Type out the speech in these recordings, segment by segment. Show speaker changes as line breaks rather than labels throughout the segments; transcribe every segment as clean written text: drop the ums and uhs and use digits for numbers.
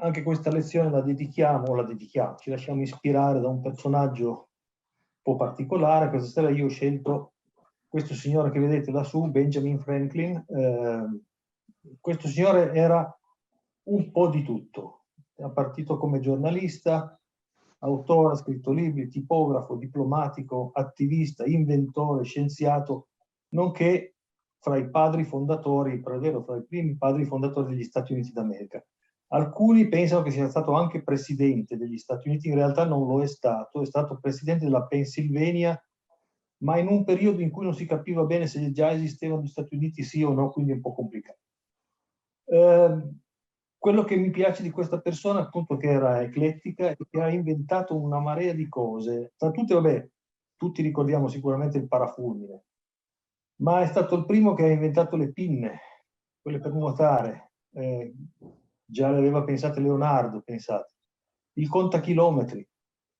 anche questa lezione ci lasciamo ispirare da un personaggio un po' particolare. Questa sera io ho scelto questo signore che vedete lassù, Benjamin Franklin. Questo signore era un po' di tutto. È partito come giornalista, autore, ha scritto libri, tipografo, diplomatico, attivista, inventore, scienziato, nonché fra i padri fondatori, fra i primi padri fondatori degli Stati Uniti d'America. Alcuni pensano che sia stato anche presidente degli Stati Uniti, in realtà non lo è stato presidente della Pennsylvania, ma in un periodo in cui non si capiva bene se già esistevano gli Stati Uniti sì o no, quindi è un po' complicato. Quello che mi piace di questa persona, appunto, che era eclettica e che ha inventato una marea di cose. Tra tutte, vabbè, tutti ricordiamo sicuramente il parafulmine, ma è stato il primo che ha inventato le pinne, quelle per nuotare. Già le aveva pensate Leonardo, pensate. Il contachilometri,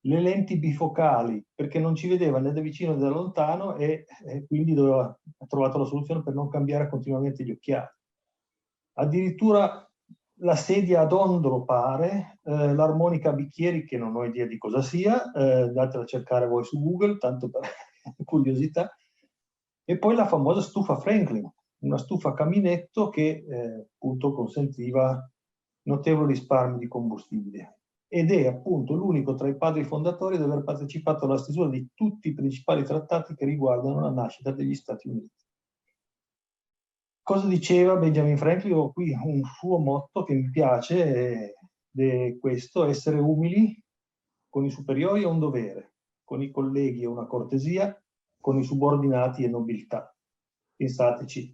le lenti bifocali, perché non ci vedeva né da vicino né da lontano e quindi ha trovato la soluzione per non cambiare continuamente gli occhiali. Addirittura la sedia ad ondolo pare, l'armonica a bicchieri, che non ho idea di cosa sia, datela a cercare voi su Google, tanto per curiosità, e poi la famosa stufa Franklin, una stufa a caminetto che appunto consentiva notevoli risparmi di combustibile. Ed è appunto l'unico tra i padri fondatori ad aver partecipato alla stesura di tutti i principali trattati che riguardano la nascita degli Stati Uniti. Cosa diceva Benjamin Franklin? Ho qui un suo motto che mi piace, ed è questo: essere umili con i superiori è un dovere, con i colleghi è una cortesia, con i subordinati è nobiltà. Pensateci.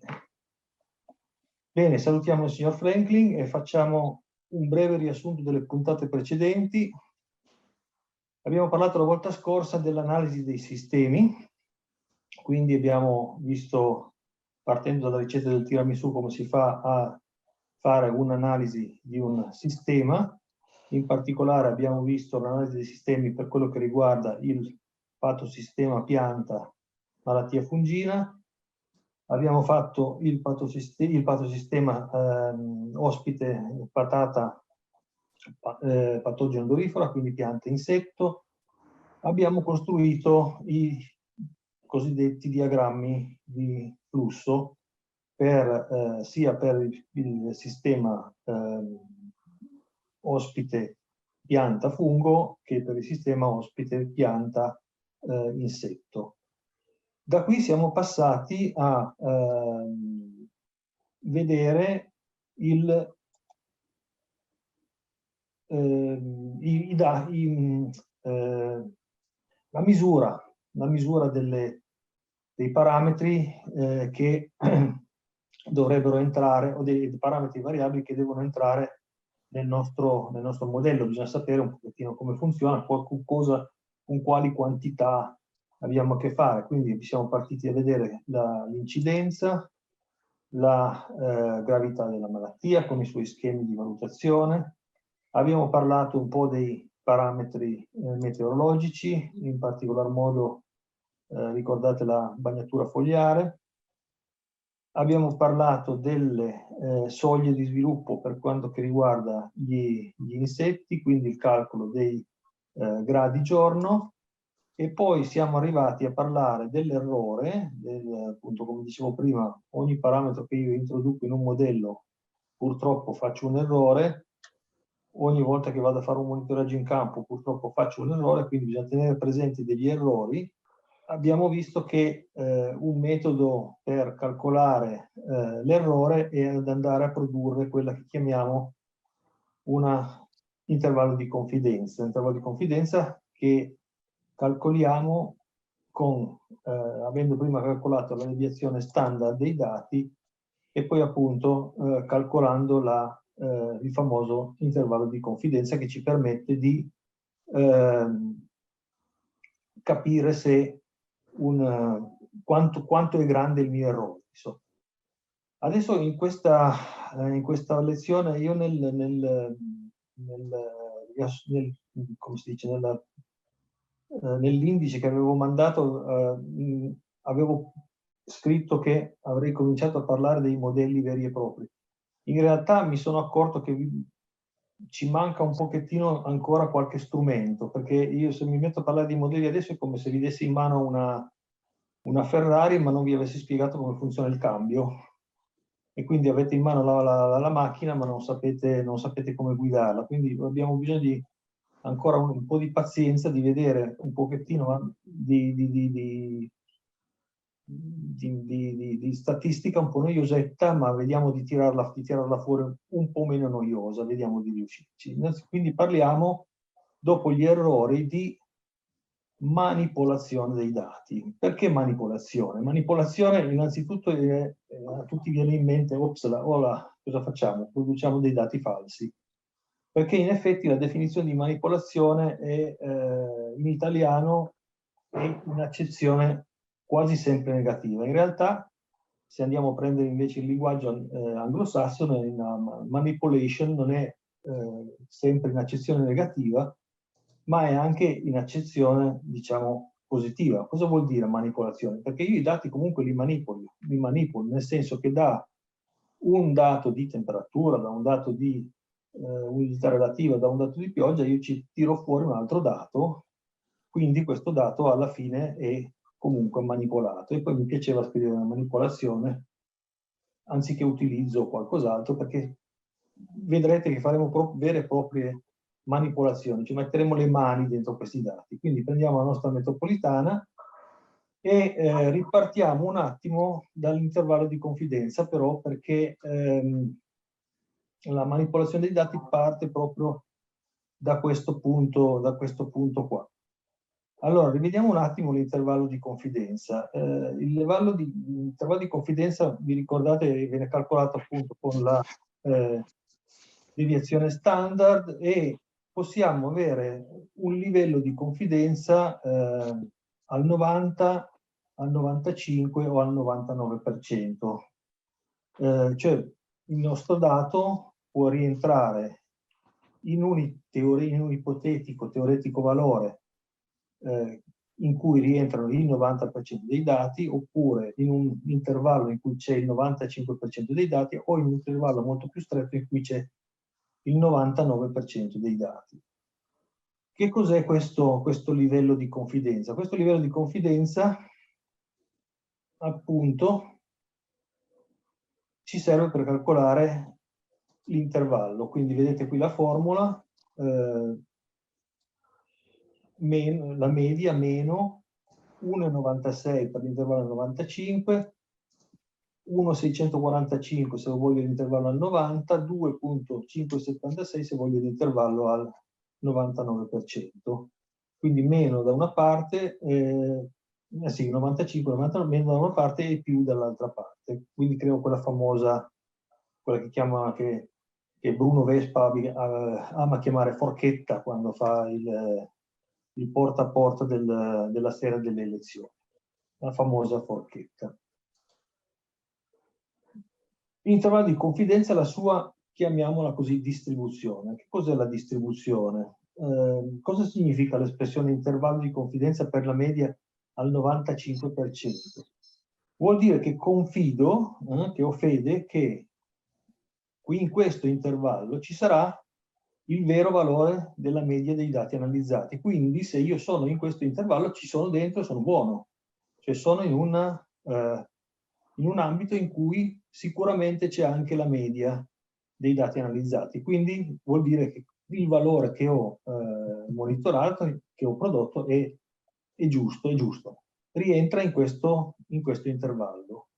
Bene, salutiamo il signor Franklin e facciamo un breve riassunto delle puntate precedenti. Abbiamo parlato la volta scorsa dell'analisi dei sistemi, quindi abbiamo visto, partendo dalla ricetta del tiramisù, come si fa a fare un'analisi di un sistema. In particolare abbiamo visto l'analisi dei sistemi per quello che riguarda il patosistema pianta, malattia fungina. Abbiamo fatto il patosistema ospite, patata, patogeno dorifera, quindi pianta e insetto. Abbiamo costruito i cosiddetti diagrammi di flusso sia per il sistema ospite pianta fungo che per il sistema ospite pianta insetto. Da qui siamo passati a vedere la misura dei parametri che dovrebbero entrare, o dei parametri variabili che devono entrare nel nostro modello. Bisogna sapere un pochettino come funziona, con quali quantità abbiamo a che fare. Quindi siamo partiti a vedere l'incidenza, la gravità della malattia con i suoi schemi di valutazione. Abbiamo parlato un po' dei parametri meteorologici, in particolar modo ricordate la bagnatura fogliare. Abbiamo parlato delle soglie di sviluppo per quanto che riguarda gli insetti, quindi il calcolo dei gradi giorno, e poi siamo arrivati a parlare dell'errore, appunto come dicevo prima, ogni parametro che io introduco in un modello purtroppo faccio un errore, ogni volta che vado a fare un monitoraggio in campo purtroppo faccio un errore, quindi bisogna tenere presenti degli errori. Abbiamo visto che un metodo per calcolare l'errore è ad andare a produrre quella che chiamiamo un intervallo di confidenza che calcoliamo avendo prima calcolato la deviazione standard dei dati e poi appunto calcolando il famoso intervallo di confidenza che ci permette di capire se quanto è grande il mio errore. Insomma. Adesso in questa lezione io come si dice, nell'indice che avevo mandato avevo scritto che avrei cominciato a parlare dei modelli veri e propri. In realtà mi sono accorto che ci manca un pochettino ancora qualche strumento, perché io se mi metto a parlare di modelli adesso è come se vi dessi in mano una Ferrari ma non vi avessi spiegato come funziona il cambio, e quindi avete in mano la macchina ma non sapete come guidarla. Quindi abbiamo bisogno di ancora un po' di pazienza, di vedere un pochettino di statistica un po' noiosetta, ma vediamo di tirarla fuori un po' meno noiosa, vediamo di riuscirci. Quindi parliamo, dopo gli errori, di manipolazione dei dati. Perché manipolazione? Manipolazione, innanzitutto, a tutti viene in mente, ops, cosa facciamo? Produciamo dei dati falsi. Perché in effetti la definizione di manipolazione è, in italiano è un'accezione quasi sempre negativa. In realtà, se andiamo a prendere invece il linguaggio anglosassone, manipulation non è sempre in accezione negativa, ma è anche in accezione, diciamo, positiva. Cosa vuol dire manipolazione? Perché io i dati comunque li manipolo, nel senso che da un dato di temperatura, da un dato di umidità relativa, da un dato di pioggia, io ci tiro fuori un altro dato, quindi questo dato alla fine è comunque manipolato. E poi mi piaceva scrivere una manipolazione anziché utilizzo qualcos'altro, perché vedrete che faremo vere e proprie manipolazioni, ci metteremo le mani dentro questi dati. Quindi prendiamo la nostra metropolitana e ripartiamo un attimo dall'intervallo di confidenza, però, perché la manipolazione dei dati parte proprio da questo punto qua. Allora, rivediamo un attimo l'intervallo di confidenza. L'intervallo di confidenza, vi ricordate, viene calcolato appunto con la deviazione standard, e possiamo avere un livello di confidenza al 90, al 95 o al 99%. Cioè il nostro dato può rientrare in un ipotetico teoretico valore in cui rientrano il 90% dei dati, oppure in un intervallo in cui c'è il 95% dei dati, o in un intervallo molto più stretto in cui c'è il 99% dei dati. Che cos'è questo livello di confidenza? Questo livello di confidenza, appunto, ci serve per calcolare l'intervallo. Quindi vedete qui la formula, la media meno 1,96 per l'intervallo al 95, 1,645 se voglio l'intervallo al 90, 2,576 se voglio l'intervallo al 99%. Quindi meno da una parte, sì, 95, 99, meno da una parte e più dall'altra parte. Quindi creo quella famosa, quella che Bruno Vespa ama chiamare forchetta quando fa il porta a porta della sera delle elezioni, la famosa forchetta. L'intervallo di confidenza è la sua, chiamiamola così, distribuzione. Che cos'è la distribuzione? Cosa significa l'espressione intervallo di confidenza per la media al 95%? Vuol dire che confido, che ho fede, che qui in questo intervallo ci sarà il vero valore della media dei dati analizzati. Quindi se io sono in questo intervallo, ci sono dentro, sono buono. Cioè sono in un ambito in cui sicuramente c'è anche la media dei dati analizzati. Quindi vuol dire che il valore che ho monitorato, che ho prodotto, è giusto. Rientra in questo intervallo.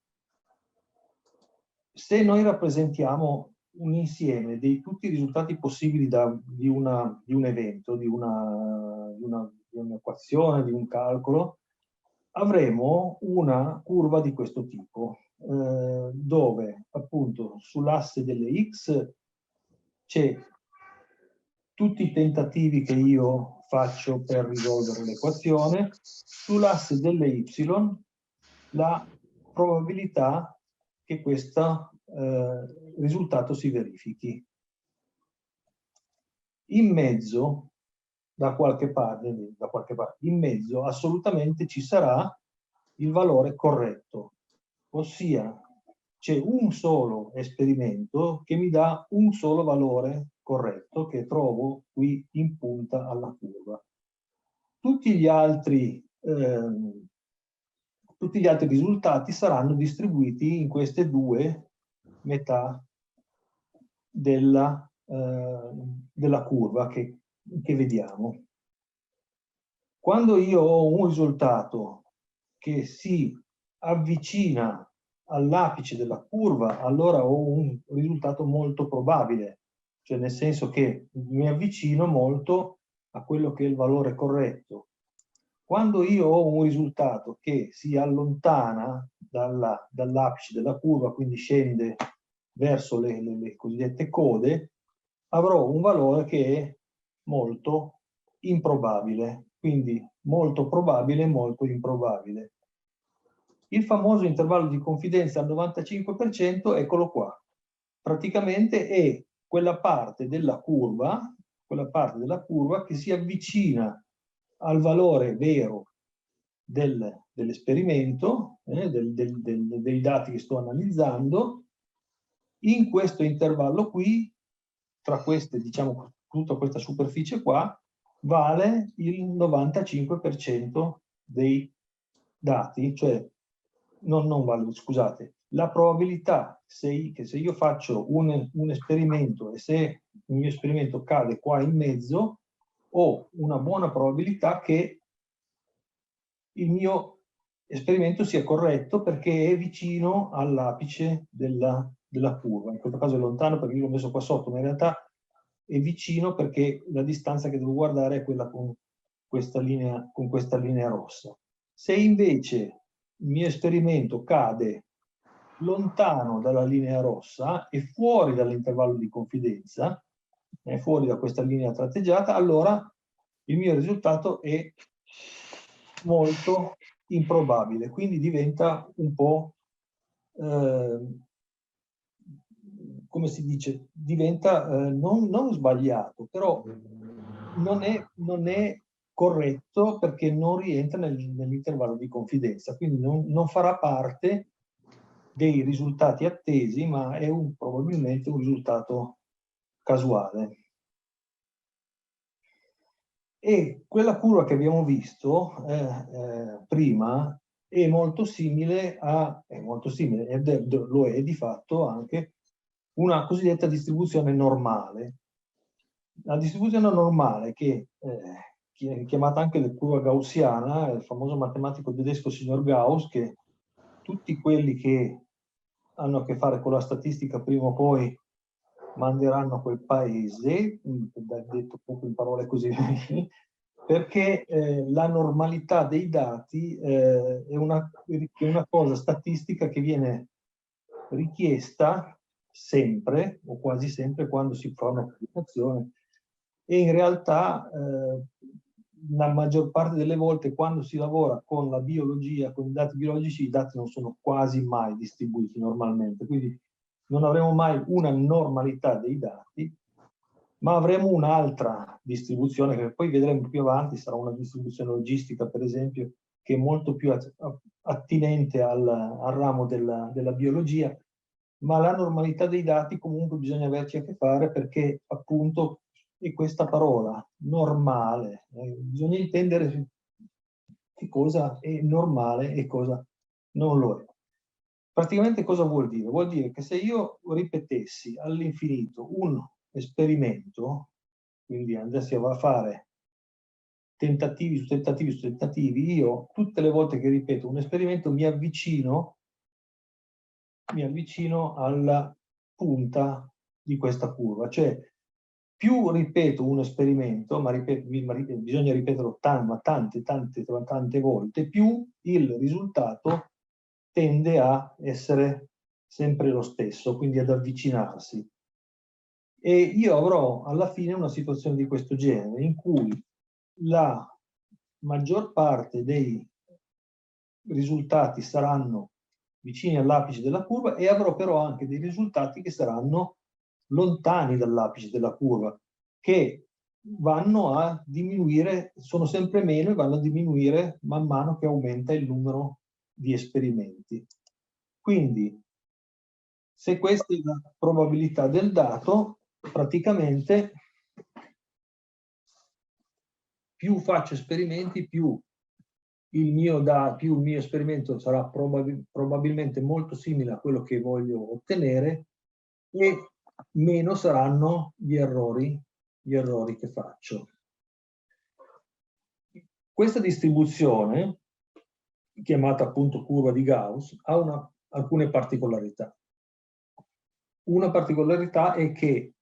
Se noi rappresentiamo un insieme di tutti i risultati possibili di un evento, di un'equazione, di un calcolo, avremo una curva di questo tipo, dove appunto sull'asse delle x c'è tutti i tentativi che io faccio per risolvere l'equazione, sull'asse delle y la probabilità che questo risultato si verifichi. In mezzo, da qualche parte, in mezzo assolutamente ci sarà il valore corretto, ossia c'è un solo esperimento che mi dà un solo valore corretto che trovo qui in punta alla curva. Tutti gli altri risultati saranno distribuiti in queste due metà della curva che vediamo. Quando io ho un risultato che si avvicina all'apice della curva, allora ho un risultato molto probabile, cioè nel senso che mi avvicino molto a quello che è il valore corretto. Quando io ho un risultato che si allontana dall'apice della curva, quindi scende verso le cosiddette code, avrò un valore che è molto improbabile, quindi molto probabile e molto improbabile. Il famoso intervallo di confidenza al 95%, eccolo qua. Praticamente è quella parte della curva che si avvicina al valore vero dell'esperimento, dei dati che sto analizzando. In questo intervallo qui, tra queste, diciamo, tutta questa superficie qua, vale il 95% dei dati, cioè non vale, scusate, la probabilità che se io faccio un esperimento e se il mio esperimento cade qua in mezzo, ho una buona probabilità che il mio esperimento sia corretto perché è vicino all'apice della curva. In questo caso è lontano perché io l'ho messo qua sotto, ma in realtà è vicino perché la distanza che devo guardare è quella con questa linea rossa. Se invece il mio esperimento cade lontano dalla linea rossa e fuori dall'intervallo di confidenza, fuori da questa linea tratteggiata, allora il mio risultato è molto improbabile, quindi diventa un po', come si dice, diventa non sbagliato, però non è corretto perché non rientra nell'intervallo di confidenza, quindi non farà parte dei risultati attesi, ma è probabilmente un risultato casuale. E quella curva che abbiamo visto prima è molto simile ed lo è di fatto anche una cosiddetta distribuzione normale. La distribuzione normale, che è chiamata anche curva gaussiana, è il famoso matematico tedesco signor Gauss, che tutti quelli che hanno a che fare con la statistica prima o poi manderanno a quel paese, detto proprio in parole così, perché la normalità dei dati è una cosa statistica che viene richiesta sempre o quasi sempre quando si fa una pubblicazione, e in realtà la maggior parte delle volte quando si lavora con la biologia, con i dati biologici, i dati non sono quasi mai distribuiti normalmente, quindi non avremo mai una normalità dei dati, ma avremo un'altra distribuzione che poi vedremo più avanti, sarà una distribuzione logistica per esempio, che è molto più attinente al ramo della biologia, ma la normalità dei dati comunque bisogna averci a che fare perché appunto è questa parola, normale, bisogna intendere che cosa è normale e cosa non lo è. Praticamente cosa vuol dire? Vuol dire che se io ripetessi all'infinito un esperimento, quindi andassi a fare tentativi su tentativi su tentativi, io tutte le volte che ripeto un esperimento mi avvicino alla punta di questa curva, cioè più ripeto un esperimento, ma bisogna ripeterlo tante volte, più il risultato tende a essere sempre lo stesso, quindi ad avvicinarsi. E io avrò alla fine una situazione di questo genere, in cui la maggior parte dei risultati saranno vicini all'apice della curva e avrò però anche dei risultati che saranno lontani dall'apice della curva, che vanno a diminuire, sono sempre meno e vanno a diminuire man mano che aumenta il numero di esperimenti. Quindi, se questa è la probabilità del dato, praticamente più faccio esperimenti, più il mio esperimento sarà probabilmente molto simile a quello che voglio ottenere e meno saranno gli errori che faccio. Questa distribuzione, chiamata appunto curva di Gauss, ha alcune particolarità. Una particolarità è che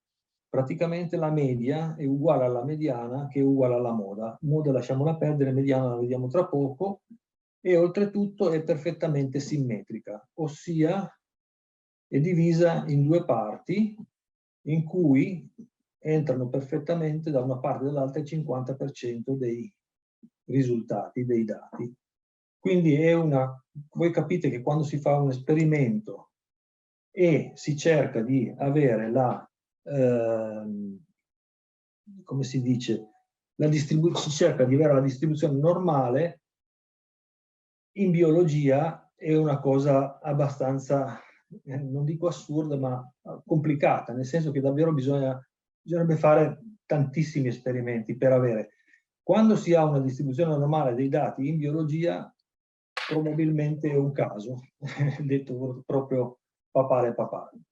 praticamente la media è uguale alla mediana, che è uguale alla moda. Moda lasciamola perdere, mediana la vediamo tra poco, e oltretutto è perfettamente simmetrica, ossia è divisa in due parti in cui entrano perfettamente da una parte e dall'altra il 50% dei risultati, dei dati. Quindi voi capite che quando si fa un esperimento e si cerca di avere come si dice, si cerca di avere la distribuzione normale, in biologia è una cosa abbastanza, non dico assurda, ma complicata, nel senso che davvero bisognerebbe fare tantissimi esperimenti per avere. Quando si ha una distribuzione normale dei dati in biologia, probabilmente è un caso, detto proprio papale papale.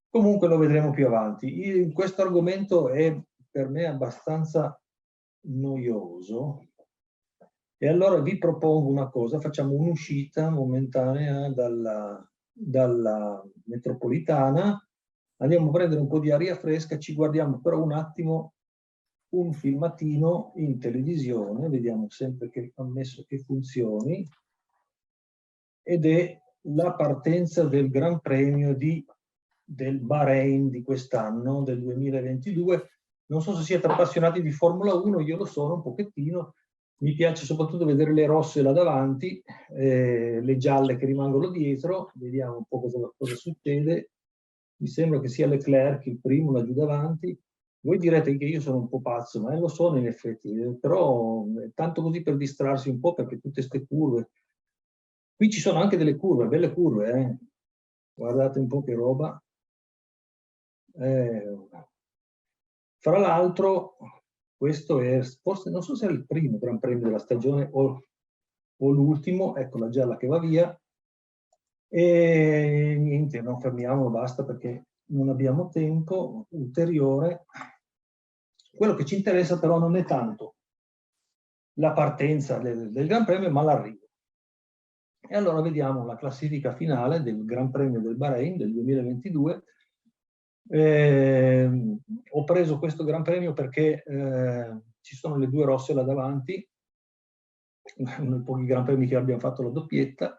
Comunque lo vedremo più avanti. Questo argomento è per me abbastanza noioso e allora vi propongo una cosa, facciamo un'uscita momentanea dalla metropolitana, andiamo a prendere un po' di aria fresca, ci guardiamo però un attimo un filmatino in televisione, vediamo sempre che ammesso che funzioni, ed è la partenza del Gran Premio del Bahrain di quest'anno, del 2022. Non so se siete appassionati di Formula 1, io lo sono un pochettino, mi piace soprattutto vedere le rosse là davanti, le gialle che rimangono dietro, vediamo un po' cosa succede. Mi sembra che sia Leclerc il primo laggiù davanti. Voi direte che io sono un po' pazzo, ma lo sono in effetti, però tanto così per distrarsi un po', perché tutte queste curve. Qui ci sono anche delle curve, belle curve, guardate un po' che roba. Fra l'altro, questo è, forse, non so se è il primo Gran Premio della stagione o l'ultimo, ecco la gialla che va via. E niente, non fermiamo, basta perché non abbiamo tempo ulteriore. Quello che ci interessa però non è tanto la partenza del Gran Premio, ma l'arrivo. E allora vediamo la classifica finale del Gran Premio del Bahrain del 2022. Ho preso questo Gran Premio perché ci sono le due rosse là davanti, uno dei pochi Gran Premi che abbiamo fatto la doppietta.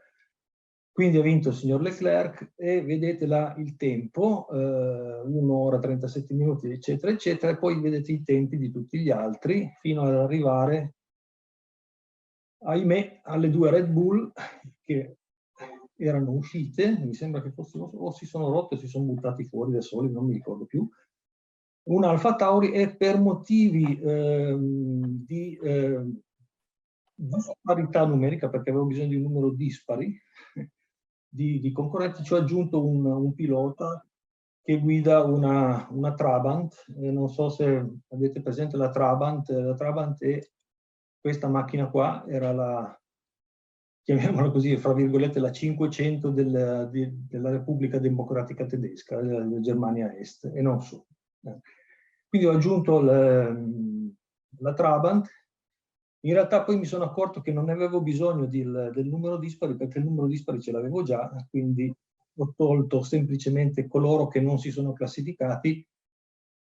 Quindi ha vinto il signor Leclerc e vedete là il tempo, 1 ora 37 minuti, eccetera, eccetera, e poi vedete i tempi di tutti gli altri fino ad arrivare, ahimè, alle due Red Bull che erano uscite, mi sembra che fossero, o si sono rotte o si sono buttati fuori da soli, non mi ricordo più. Un Alfa Tauri, e per motivi di disparità numerica, perché avevo bisogno di un numero dispari di concorrenti, ci ho aggiunto un pilota che guida una Trabant. Non so se avete presente la Trabant. La Trabant è questa macchina qua, era la, chiamiamola così, fra virgolette, la 500 della Repubblica Democratica Tedesca, della Germania Est, e non solo. Quindi ho aggiunto la Trabant. In realtà poi mi sono accorto che non avevo bisogno del numero dispari, perché il numero dispari ce l'avevo già, quindi ho tolto semplicemente coloro che non si sono classificati,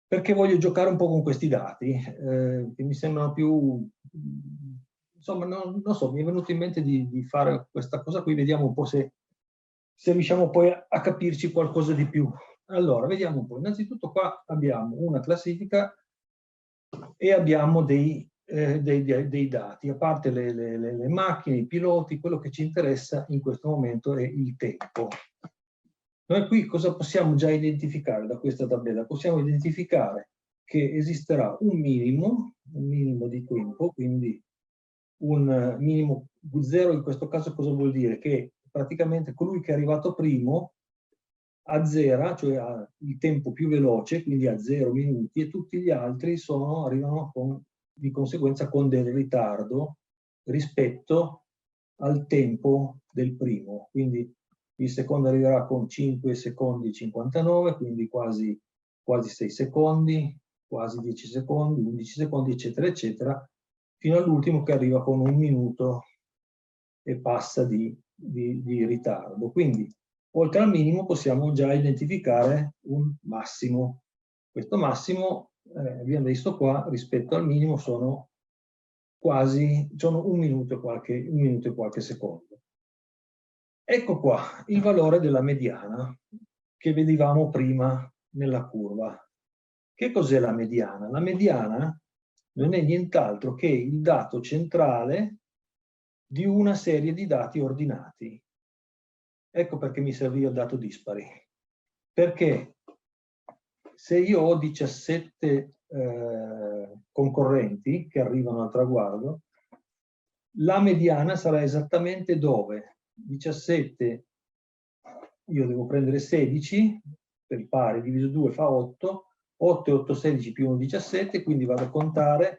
perché voglio giocare un po' con questi dati, che mi sembrano più... Insomma, non so, mi è venuto in mente di fare questa cosa qui, vediamo un po' se riusciamo poi a capirci qualcosa di più. Allora, vediamo un po'. Innanzitutto qua abbiamo una classifica e abbiamo dei dati, a parte le macchine, i piloti. Quello che ci interessa in questo momento è il tempo. Noi qui cosa possiamo già identificare da questa tabella? Possiamo identificare che esisterà un minimo di tempo, quindi un minimo zero. In questo caso cosa vuol dire? Che praticamente colui che è arrivato primo azzera, cioè il tempo più veloce, quindi a 0 minuti, e tutti gli altri arrivano di conseguenza con del ritardo rispetto al tempo del primo. Quindi il secondo arriverà con 5 secondi 59, quindi quasi 6 secondi, quasi 10 secondi, 11 secondi, eccetera, eccetera, fino all'ultimo che arriva con 1 minuto e passa di ritardo. Quindi, oltre al minimo, possiamo già identificare un massimo. Questo massimo, abbiamo visto qua, rispetto al minimo sono 1 minuto e qualche secondo. Ecco qua il valore della mediana che vedevamo prima nella curva. Che cos'è la mediana? La mediana non è nient'altro che il dato centrale di una serie di dati ordinati. Ecco perché mi serviva il dato dispari. Perché se io ho 17 concorrenti che arrivano al traguardo, la mediana sarà esattamente dove? 17, io devo prendere 16, per pari, diviso 2 fa 8, 8 e 8, 16 più 1, 17, quindi vado a contare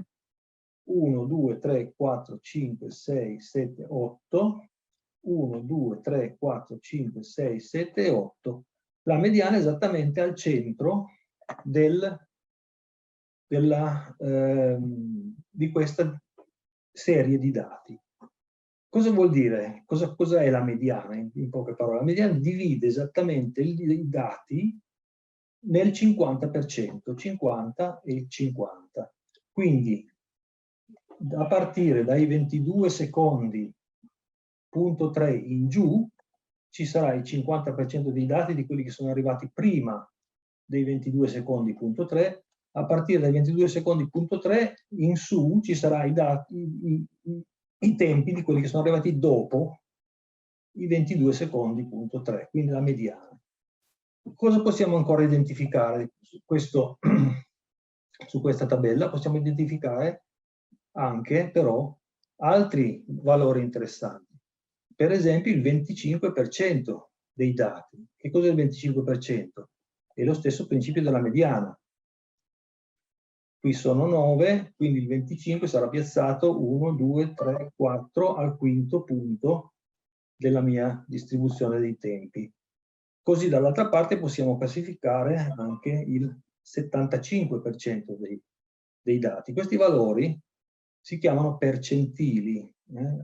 1, 2, 3, 4, 5, 6, 7, 8, 1, 2, 3, 4, 5, 6, 7 e 8. La mediana è esattamente al centro di questa serie di dati. Cosa vuol dire? Cosa è la mediana? In poche parole, la mediana divide esattamente i dati nel 50%, 50 e 50. Quindi, a partire dai 22 secondi punto 3 in giù, ci sarà il 50% dei dati di quelli che sono arrivati prima dei 22 secondi punto 3. A partire dai 22 secondi punto 3 in su ci sarà i tempi di quelli che sono arrivati dopo i 22 secondi punto 3, quindi la mediana. Cosa possiamo ancora identificare su questa tabella? Possiamo identificare anche però altri valori interessanti. Per esempio il 25% dei dati. Che cos'è il 25%? È lo stesso principio della mediana. Qui sono 9, quindi il 25 sarà piazzato 1, 2, 3, 4 al quinto punto della mia distribuzione dei tempi. Così dall'altra parte possiamo classificare anche il 75% dei dati. Questi valori si chiamano percentili.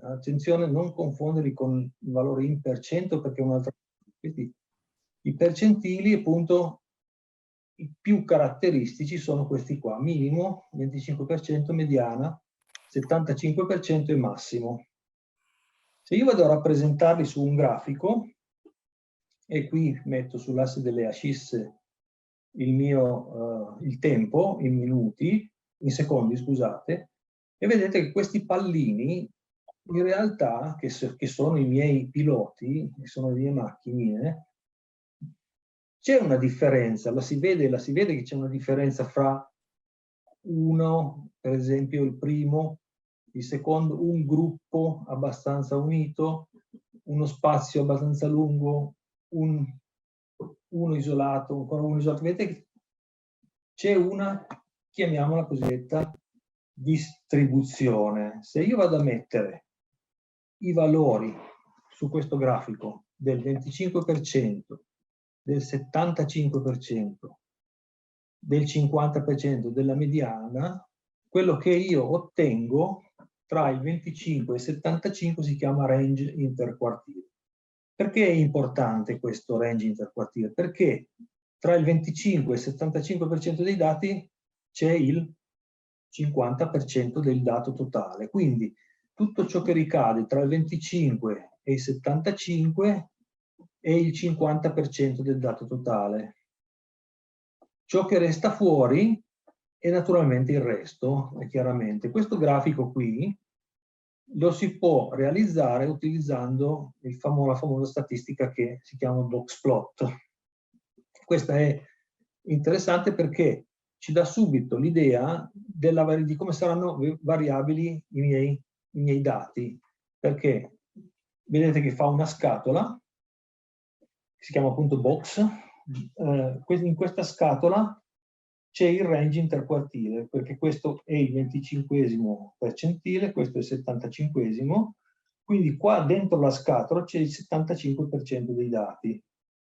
Attenzione, non confonderli con i valori in per cento perché è un'altra cosa. Quindi i percentili, appunto, i più caratteristici sono questi qua: minimo, 25%, mediana, 75% e massimo. Se io vado a rappresentarli su un grafico, e qui metto sull'asse delle ascisse il tempo in minuti, in secondi, scusate, e vedete che questi pallini in realtà, che sono i miei piloti, che sono le mie macchine, c'è una differenza, la si vede che c'è una differenza fra uno, per esempio il primo, il secondo, un gruppo abbastanza unito, uno spazio abbastanza lungo, uno isolato, ancora uno isolato. Vedete che c'è una, chiamiamola cosiddetta, distribuzione. Se io vado a mettere i valori su questo grafico del 25%, del 75%, del 50% della mediana, quello che io ottengo tra il 25 e il 75 si chiama range interquartile. Perché è importante questo range interquartile? Perché tra il 25 e il 75% dei dati c'è il 50% del dato totale. Quindi tutto ciò che ricade tra il 25 e il 75 è il 50% del dato totale. Ciò che resta fuori è naturalmente il resto, chiaramente. Questo grafico qui lo si può realizzare utilizzando la famosa statistica che si chiama box plot. Questa è interessante perché ci dà subito l'idea di come saranno variabili i miei dati, perché vedete che fa una scatola, che si chiama appunto box, in questa scatola c'è il range interquartile, perché questo è il 25esimo percentile, questo è il 75esimo, quindi qua dentro la scatola c'è il 75% dei dati.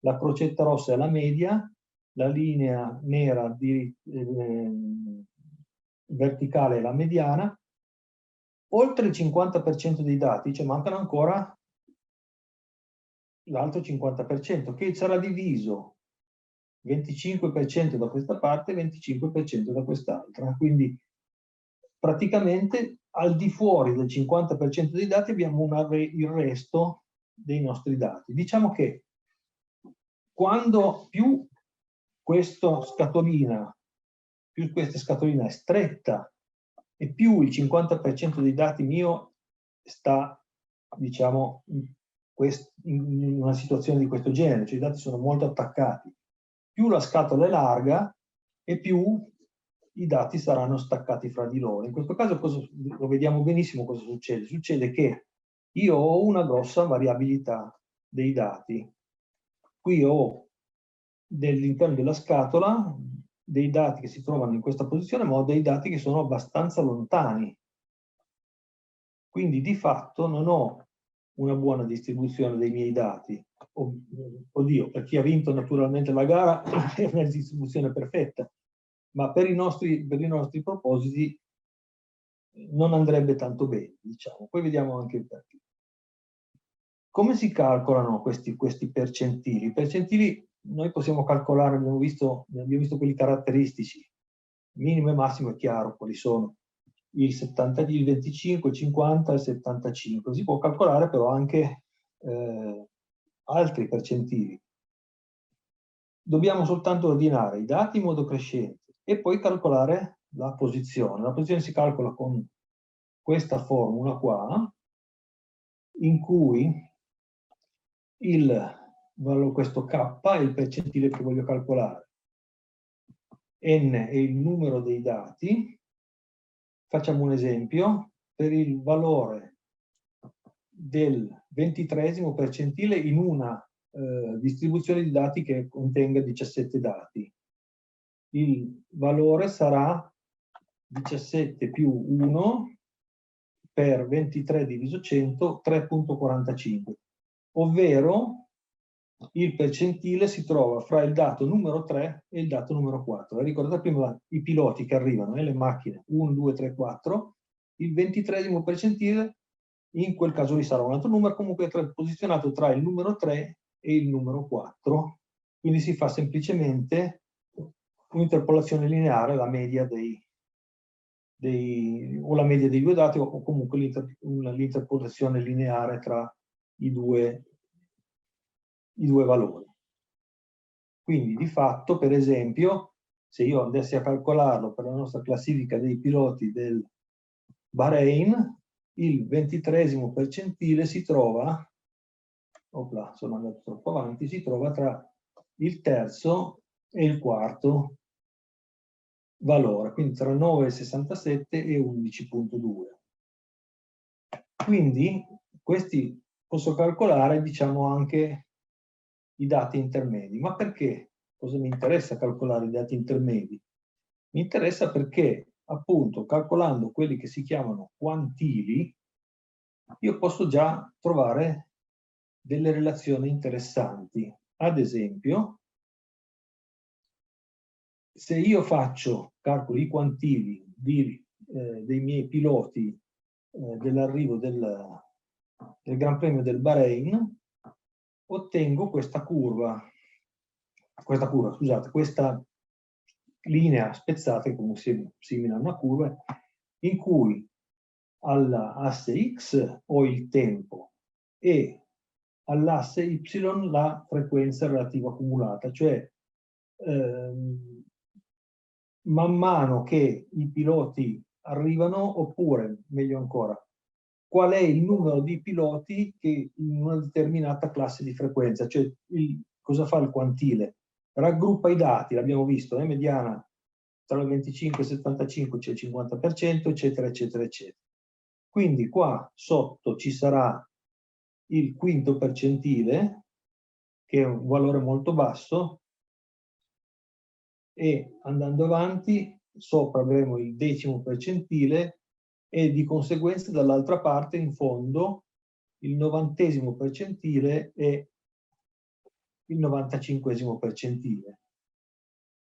La crocetta rossa è la media, la linea nera verticale è la mediana. Oltre il 50% dei dati, cioè mancano ancora l'altro 50%, che sarà diviso 25% da questa parte e 25% da quest'altra. Quindi praticamente al di fuori del 50% dei dati abbiamo il resto dei nostri dati. Diciamo che quando più questa scatolina è stretta e più il 50% dei dati mio sta, diciamo, in una situazione di questo genere, cioè i dati sono molto attaccati. Più la scatola è larga e più i dati saranno staccati fra di loro. In questo caso lo vediamo benissimo cosa succede. Succede che io ho una grossa variabilità dei dati. Qui ho all'interno della scatola dei dati che si trovano in questa posizione, ma ho dei dati che sono abbastanza lontani. Quindi di fatto non ho una buona distribuzione dei miei dati. Oddio, per chi ha vinto naturalmente la gara è una distribuzione perfetta, ma per i nostri propositi non andrebbe tanto bene, diciamo. Poi vediamo anche perché. Come si calcolano questi percentili? I percentili noi possiamo calcolare, abbiamo visto quelli caratteristici, minimo e massimo è chiaro quali sono. Il 25, il 50 e il 75. Si può calcolare però anche altri percentili. Dobbiamo soltanto ordinare i dati in modo crescente e poi calcolare la posizione. La posizione si calcola con questa formula qua, in cui questo K è il percentile che voglio calcolare. N è il numero dei dati. Facciamo un esempio. Per il valore del 23esimo percentile in una distribuzione di dati che contenga 17 dati. Il valore sarà 17 più 1 per 23 diviso 100, 3,45, ovvero il percentile si trova fra il dato numero 3 e il dato numero 4. Ricordate prima i piloti che arrivano, le macchine 1, 2, 3, 4, il 23esimo percentile in quel caso lì sarà un altro numero, comunque posizionato tra il numero 3 e il numero 4. Quindi si fa semplicemente un'interpolazione lineare, la media o la media dei due dati o comunque l'interpolazione lineare tra i due valori. Quindi di fatto, per esempio, se io andessi a calcolarlo per la nostra classifica dei piloti del Bahrain, il 23esimo percentile si trova, sono andato troppo avanti, si trova tra il terzo e il quarto valore, quindi tra 9,67 e 11,2. Quindi questi posso calcolare, diciamo, anche i dati intermedi. Ma perché? Cosa mi interessa calcolare i dati intermedi? Mi interessa perché, appunto, calcolando quelli che si chiamano quantili, io posso già trovare delle relazioni interessanti. Ad esempio, se io calcolo i quantili dei miei piloti dell'arrivo del Gran Premio del Bahrain, ottengo questa linea spezzata, che comunque simile a una curva, in cui all'asse X ho il tempo e all'asse Y la frequenza relativa accumulata, cioè man mano che i piloti arrivano, oppure, meglio ancora, qual è il numero di piloti che in una determinata classe di frequenza, cioè cosa fa il quantile? Raggruppa i dati, l'abbiamo visto, mediana tra il 25 e il 75 c'è il 50%, eccetera, eccetera, eccetera. Quindi qua sotto ci sarà il quinto percentile, che è un valore molto basso, e andando avanti sopra avremo il 10° percentile e di conseguenza dall'altra parte in fondo il 90° percentile e il 95° percentile.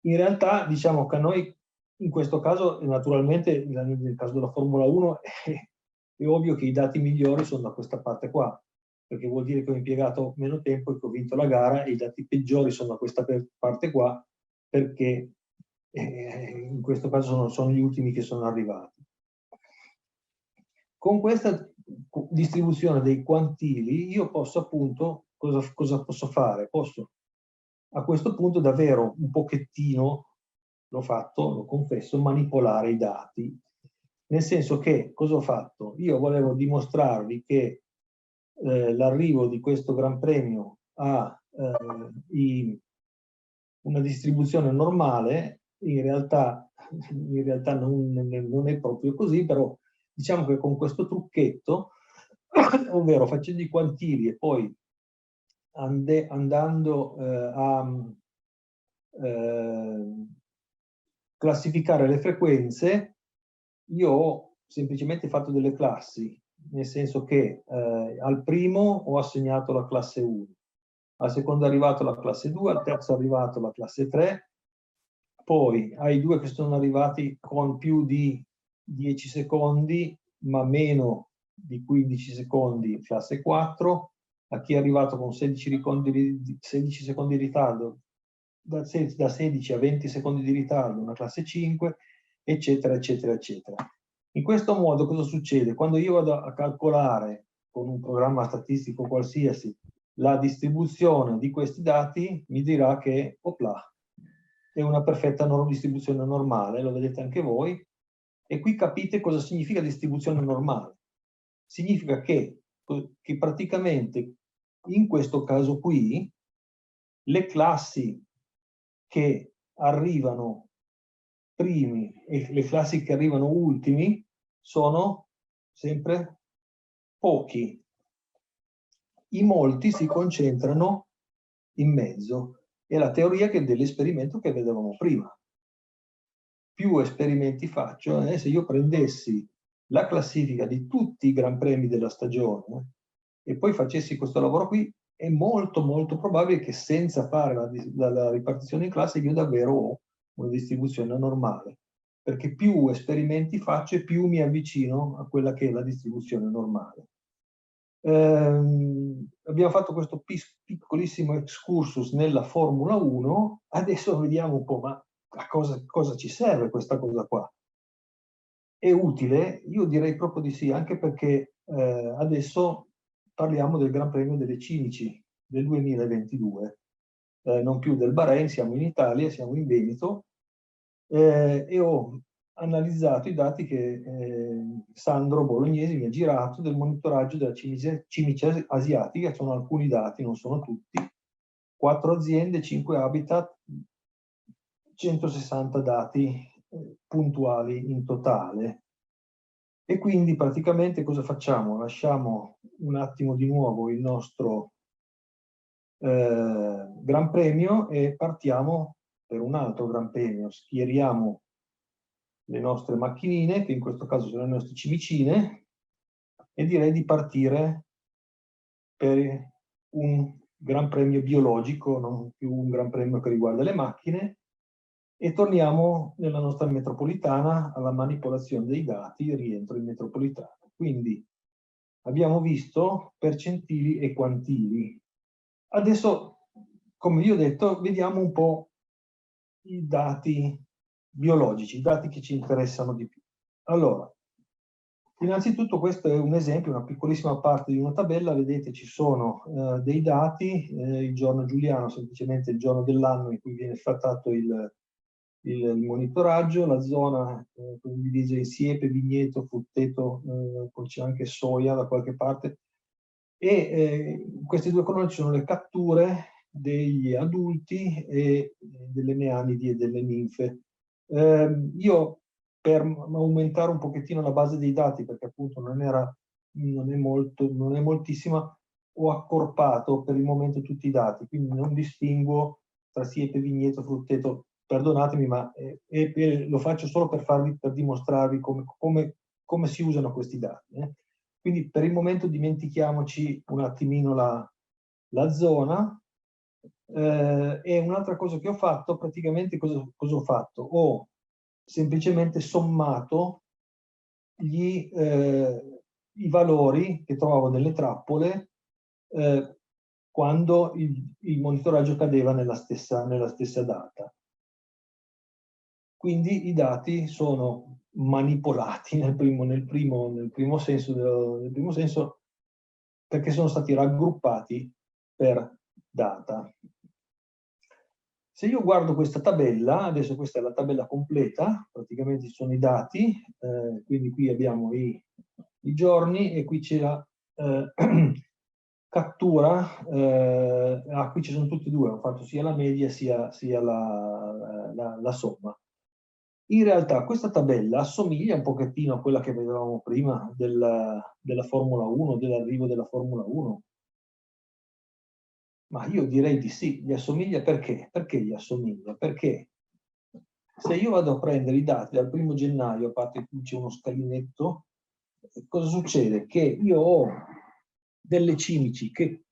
In realtà diciamo che a noi in questo caso, naturalmente nel caso della Formula 1 è ovvio che i dati migliori sono da questa parte qua, perché vuol dire che ho impiegato meno tempo e che ho vinto la gara, e i dati peggiori sono da questa parte qua, perché in questo caso sono gli ultimi che sono arrivati. Con questa distribuzione dei quantili io posso appunto, cosa posso fare? Posso a questo punto davvero un pochettino, l'ho fatto, lo confesso, manipolare i dati. Nel senso che, cosa ho fatto? Io volevo dimostrarvi che l'arrivo di questo Gran Premio ha una distribuzione normale, in realtà non è proprio così, però diciamo che con questo trucchetto, ovvero facendo i quantili e poi andando a classificare le frequenze, io ho semplicemente fatto delle classi, nel senso che al primo ho assegnato la classe 1, al secondo è arrivato la classe 2, al terzo è arrivato la classe 3, poi ai due che sono arrivati con più di 10 secondi, ma meno di 15 secondi, classe 4, a chi è arrivato con 16 secondi di ritardo, da 16 a 20 secondi di ritardo, una classe 5, eccetera, eccetera, eccetera. In questo modo cosa succede? Quando io vado a calcolare con un programma statistico qualsiasi la distribuzione di questi dati, mi dirà che, opla, è una perfetta distribuzione normale, lo vedete anche voi, e qui capite cosa significa distribuzione normale. Significa che praticamente in questo caso qui le classi che arrivano primi e le classi che arrivano ultimi sono sempre pochi. I molti si concentrano in mezzo. È la teoria dell'esperimento che vedevamo prima. Più esperimenti faccio, se io prendessi la classifica di tutti i Gran Premi della stagione e poi facessi questo lavoro qui, è molto molto probabile che senza fare la ripartizione in classe io davvero ho una distribuzione normale, perché più esperimenti faccio e più mi avvicino a quella che è la distribuzione normale. Abbiamo fatto questo piccolissimo excursus nella Formula 1, adesso vediamo un po', ma a cosa ci serve questa cosa qua? È utile? Io direi proprio di sì, anche perché adesso parliamo del Gran Premio delle Cinici del 2022, non più del Bahrain, siamo in Italia, siamo in Veneto, e ho analizzato i dati che Sandro Bolognesi mi ha girato del monitoraggio della cimice asiatica. Sono alcuni dati, non sono tutti, 4 aziende, 5 habitat, 160 dati puntuali in totale. E quindi praticamente cosa facciamo? Lasciamo un attimo di nuovo il nostro Gran Premio e partiamo per un altro Gran Premio. Schieriamo le nostre macchinine, che in questo caso sono le nostre cimicine, e direi di partire per un Gran Premio biologico, non più un Gran Premio che riguarda le macchine, e torniamo nella nostra metropolitana alla manipolazione dei dati, rientro in metropolitana. Quindi abbiamo visto percentili e quantili. Adesso, come vi ho detto, vediamo un po' i dati biologici, i dati che ci interessano di più. Allora, innanzitutto questo è un esempio, una piccolissima parte di una tabella. Vedete, ci sono dei dati, il giorno giuliano, semplicemente il giorno dell'anno in cui viene effettuato il monitoraggio, la zona divisa in siepe, vigneto, frutteto, poi c'è anche soia da qualche parte, e in queste due colonne ci sono le catture degli adulti e delle neanidi e delle ninfe. Io, per aumentare un pochettino la base dei dati, perché appunto non è moltissima, ho accorpato per il momento tutti i dati, quindi non distinguo tra siepe, vigneto, frutteto. perdonatemi, ma lo faccio solo per dimostrarvi come si usano questi dati. Quindi per il momento dimentichiamoci un attimino la zona. E un'altra cosa che ho fatto, praticamente cosa ho fatto? Ho semplicemente sommato i valori che trovavo nelle trappole quando il monitoraggio cadeva nella stessa data. Quindi i dati sono manipolati nel primo senso perché sono stati raggruppati per data. Se io guardo questa tabella, adesso questa è la tabella completa, praticamente ci sono i dati, quindi qui abbiamo i giorni e qui c'è la cattura, qui ci sono tutti e due, ho fatto sia la media sia la somma. In realtà questa tabella assomiglia un pochettino a quella che vedevamo prima della Formula 1, dell'arrivo della Formula 1. Ma io direi di sì, gli assomiglia perché? Perché gli assomiglia? Perché se io vado a prendere i dati dal 1° gennaio, a parte qui c'è uno scalinetto, cosa succede? Che io ho delle cimici che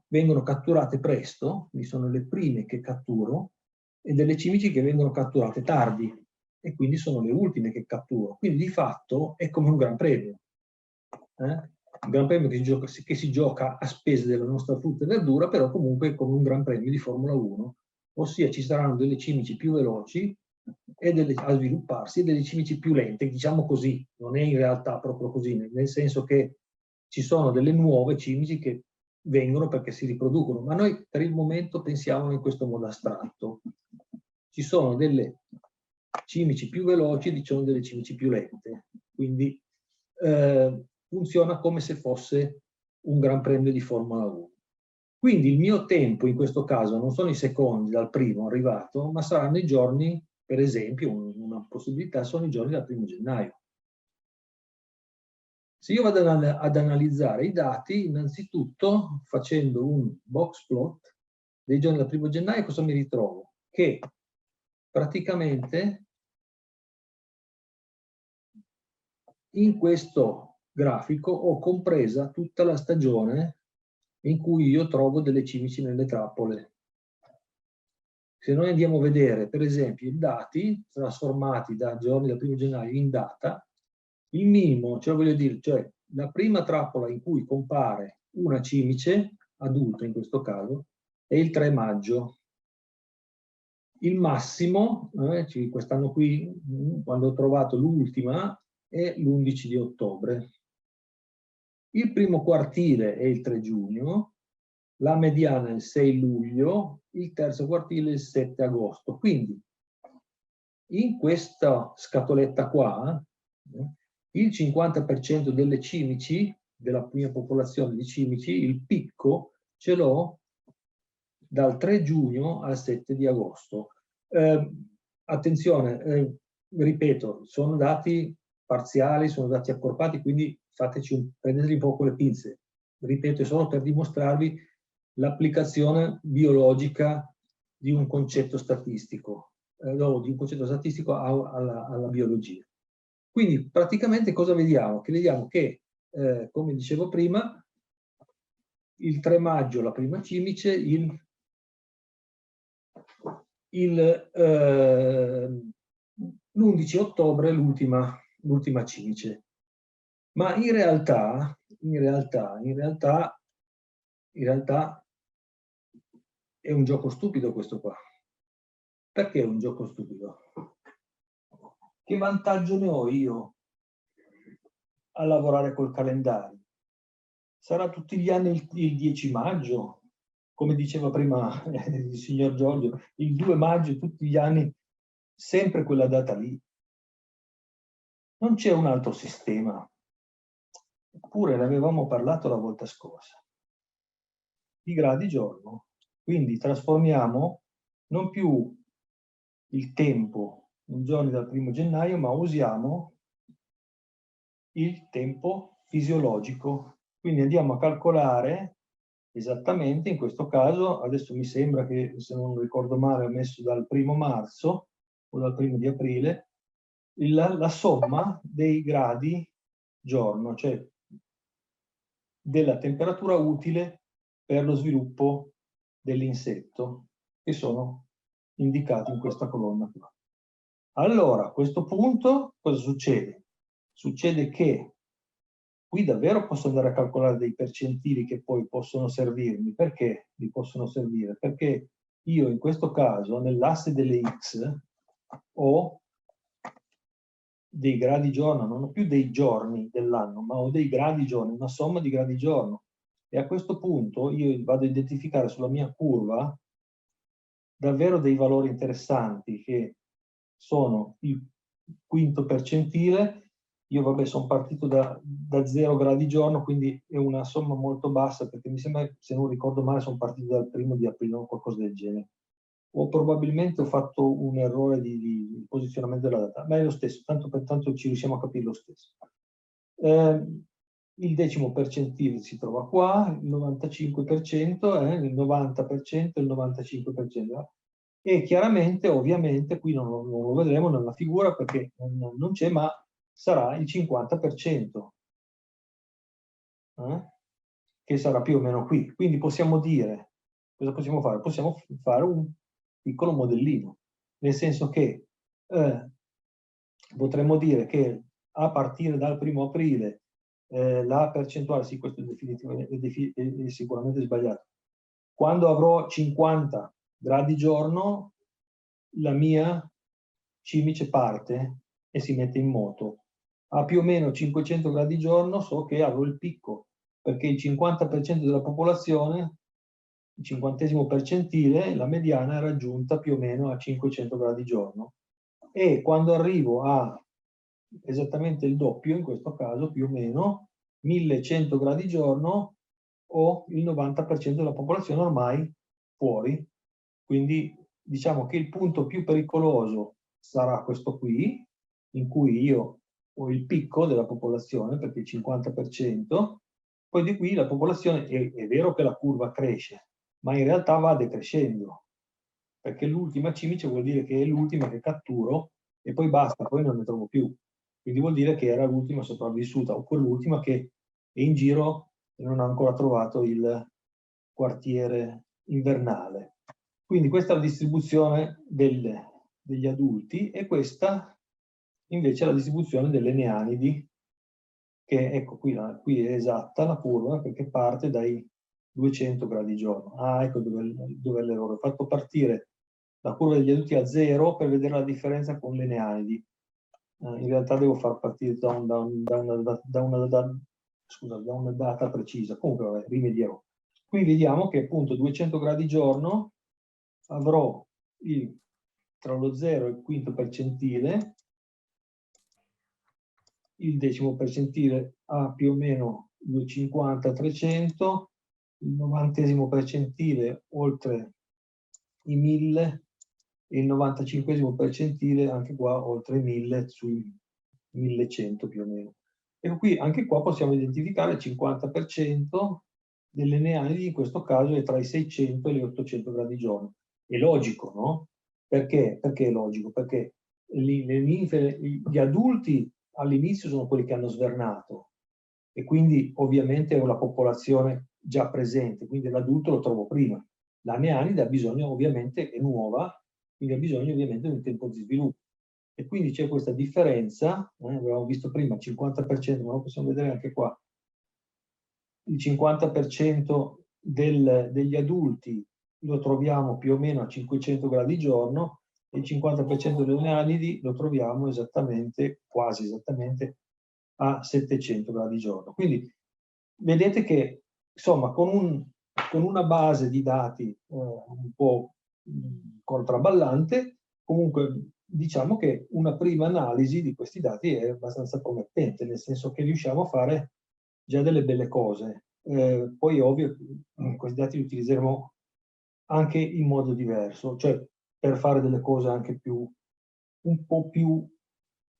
vengono catturate presto, quindi sono le prime che catturo, e delle cimici che vengono catturate tardi, e quindi sono le ultime che catturo. Quindi di fatto è come un gran premio. Un gran premio che si gioca a spese della nostra frutta e verdura, però comunque come un gran premio di Formula 1, ossia ci saranno delle cimici più veloci a svilupparsi e delle cimici più lente, diciamo così, non è in realtà proprio così, nel senso che ci sono delle nuove cimici che vengono perché si riproducono, ma noi per il momento pensiamo in questo modo astratto. Ci sono delle cimici più veloci e ci sono delle cimici più lente, quindi funziona come se fosse un gran premio di Formula 1. Quindi il mio tempo in questo caso non sono i secondi dal primo arrivato, ma saranno i giorni, per esempio, una possibilità sono i giorni dal 1° gennaio. Se io vado ad analizzare i dati, innanzitutto facendo un box plot dei giorni dal 1° gennaio, cosa mi ritrovo? Che praticamente in questo grafico ho compresa tutta la stagione in cui io trovo delle cimici nelle trappole. Se noi andiamo a vedere, per esempio, i dati trasformati da giorni dal 1° gennaio in data, il minimo, cioè voglio dire, cioè la prima trappola in cui compare una cimice, adulta in questo caso, è il 3 maggio. Il massimo, quest'anno qui, quando ho trovato l'ultima, è l'11 di ottobre. Il primo quartile è il 3 giugno, la mediana è il 6 luglio, il terzo quartile è il 7 agosto. Quindi, in questa scatoletta qua, il 50% delle cimici, della mia popolazione di cimici, il picco ce l'ho dal 3 giugno al 7 di agosto. Attenzione, ripeto, sono dati parziali, sono dati accorpati, quindi prendeteli un po' con le pinze. Ripeto, è solo per dimostrarvi l'applicazione biologica di un concetto statistico, alla biologia. Quindi praticamente cosa vediamo? Che vediamo che, come dicevo prima, il 3 maggio la prima cimice, l'11 ottobre l'ultima cimice. Ma in realtà è un gioco stupido questo qua. Perché è un gioco stupido? Che vantaggio ne ho io a lavorare col calendario? Sarà tutti gli anni il 10 maggio, come diceva prima il signor Giorgio, il 2 maggio tutti gli anni, sempre quella data lì. Non c'è un altro sistema. Eppure ne avevamo parlato la volta scorsa. I gradi giorno. Quindi trasformiamo non più il tempo in giorni dal 1° gennaio, ma usiamo il tempo fisiologico. Quindi andiamo a calcolare esattamente in questo caso, adesso mi sembra che, se non ricordo male, ho messo dal 1° marzo o dal 1° di aprile, la somma dei gradi giorno, cioè della temperatura utile per lo sviluppo dell'insetto, che sono indicati in questa colonna qua. Allora, a questo punto cosa succede? Succede che qui davvero posso andare a calcolare dei percentili che poi possono servirmi. Perché mi possono servire? Perché io in questo caso, nell'asse delle X, ho dei gradi giorno, non ho più dei giorni dell'anno, ma ho dei gradi giorno, una somma di gradi giorno. E a questo punto io vado a identificare sulla mia curva davvero dei valori interessanti, che sono il quinto percentile. Io vabbè sono partito da 0 gradi giorno, quindi è una somma molto bassa, perché mi sembra, se non ricordo male, sono partito dal 1° di aprile o qualcosa del genere. O probabilmente ho fatto un errore di posizionamento della data, ma è lo stesso, tanto per tanto ci riusciamo a capire lo stesso. Il decimo percentile si trova qua, il 95%, il 90% e il 95%. E chiaramente, ovviamente, qui non lo vedremo nella figura perché non c'è, ma sarà il 50%, che sarà più o meno qui. Quindi possiamo dire, cosa possiamo fare? Possiamo fare un piccolo modellino, nel senso che potremmo dire che a partire dal 1° aprile la percentuale, sì, questo è sicuramente sbagliato, quando avrò 50 gradi giorno, la mia cimice parte e si mette in moto. A più o meno 500 gradi giorno so che avrò il picco, perché il 50% della popolazione, il 50° percentile, la mediana è raggiunta più o meno a 500 gradi giorno. E quando arrivo a esattamente il doppio, in questo caso più o meno 1100 gradi giorno, ho il 90% della popolazione ormai fuori. Quindi diciamo che il punto più pericoloso sarà questo qui, in cui io ho il picco della popolazione, perché il 50%, poi di qui la popolazione, è vero che la curva cresce, ma in realtà va decrescendo, perché l'ultima cimice vuol dire che è l'ultima che catturo e poi basta, poi non ne trovo più. Quindi vuol dire che era l'ultima sopravvissuta, o quell'ultima che è in giro e non ha ancora trovato il quartiere invernale. Quindi questa è la distribuzione degli adulti, e questa invece è la distribuzione delle neanidi, che ecco qui è esatta la curva, perché parte dai 200 gradi giorno. Ah, ecco dove è l'errore. Ho fatto partire la curva degli adulti a 0 per vedere la differenza con le neanidi. In realtà devo far partire da una data precisa. Comunque, vabbè, rimedierò. Qui vediamo che appunto 200 gradi giorno avrò tra lo 0 e il quinto percentile, il decimo percentile a più o meno 250-300, il 90° percentile oltre i 1000 e il 95° percentile anche qua oltre i 1000, sui 1100 più o meno. E qui, anche qua possiamo identificare il 50% delle neanidi, in questo caso è tra i 600 e gli 800 gradi giorno. È logico, no? Perché? Perché è logico? Perché le ninfe, gli adulti all'inizio sono quelli che hanno svernato, e quindi ovviamente è una popolazione già presente, quindi l'adulto lo trovo prima. La neanide ha bisogno, ovviamente, è nuova, quindi ha bisogno ovviamente di un tempo di sviluppo. E quindi c'è questa differenza, avevamo visto prima il 50%, ma lo possiamo vedere anche qua. Il 50% degli adulti lo troviamo più o meno a 500 gradi giorno, e il 50% delle neanidi lo troviamo esattamente, quasi esattamente, a 700 gradi giorno. Quindi vedete che, insomma, con una base di dati un po' contrabballante, comunque diciamo che una prima analisi di questi dati è abbastanza promettente, nel senso che riusciamo a fare già delle belle cose. Poi è ovvio che questi dati li utilizzeremo anche in modo diverso, cioè per fare delle cose anche un po' più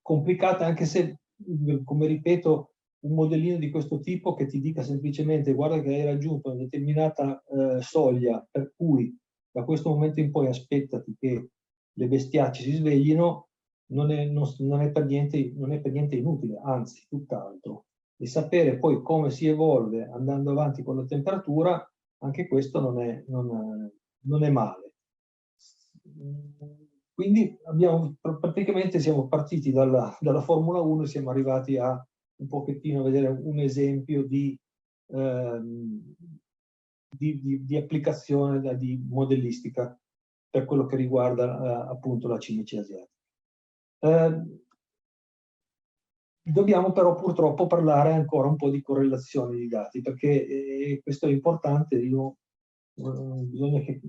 complicate, anche se, come ripeto, un modellino di questo tipo che ti dica semplicemente guarda che hai raggiunto una determinata soglia, per cui da questo momento in poi aspettati che le bestiacce si sveglino, non è per niente inutile, anzi, tutt'altro. E sapere poi come si evolve andando avanti con la temperatura, anche questo non è male. Quindi praticamente siamo partiti dalla Formula 1 e siamo arrivati a un pochettino vedere un esempio di applicazione di modellistica per quello che riguarda appunto la cimice asiatica. Dobbiamo però purtroppo parlare ancora un po' di correlazioni di dati, perché questo è importante. Bisogna che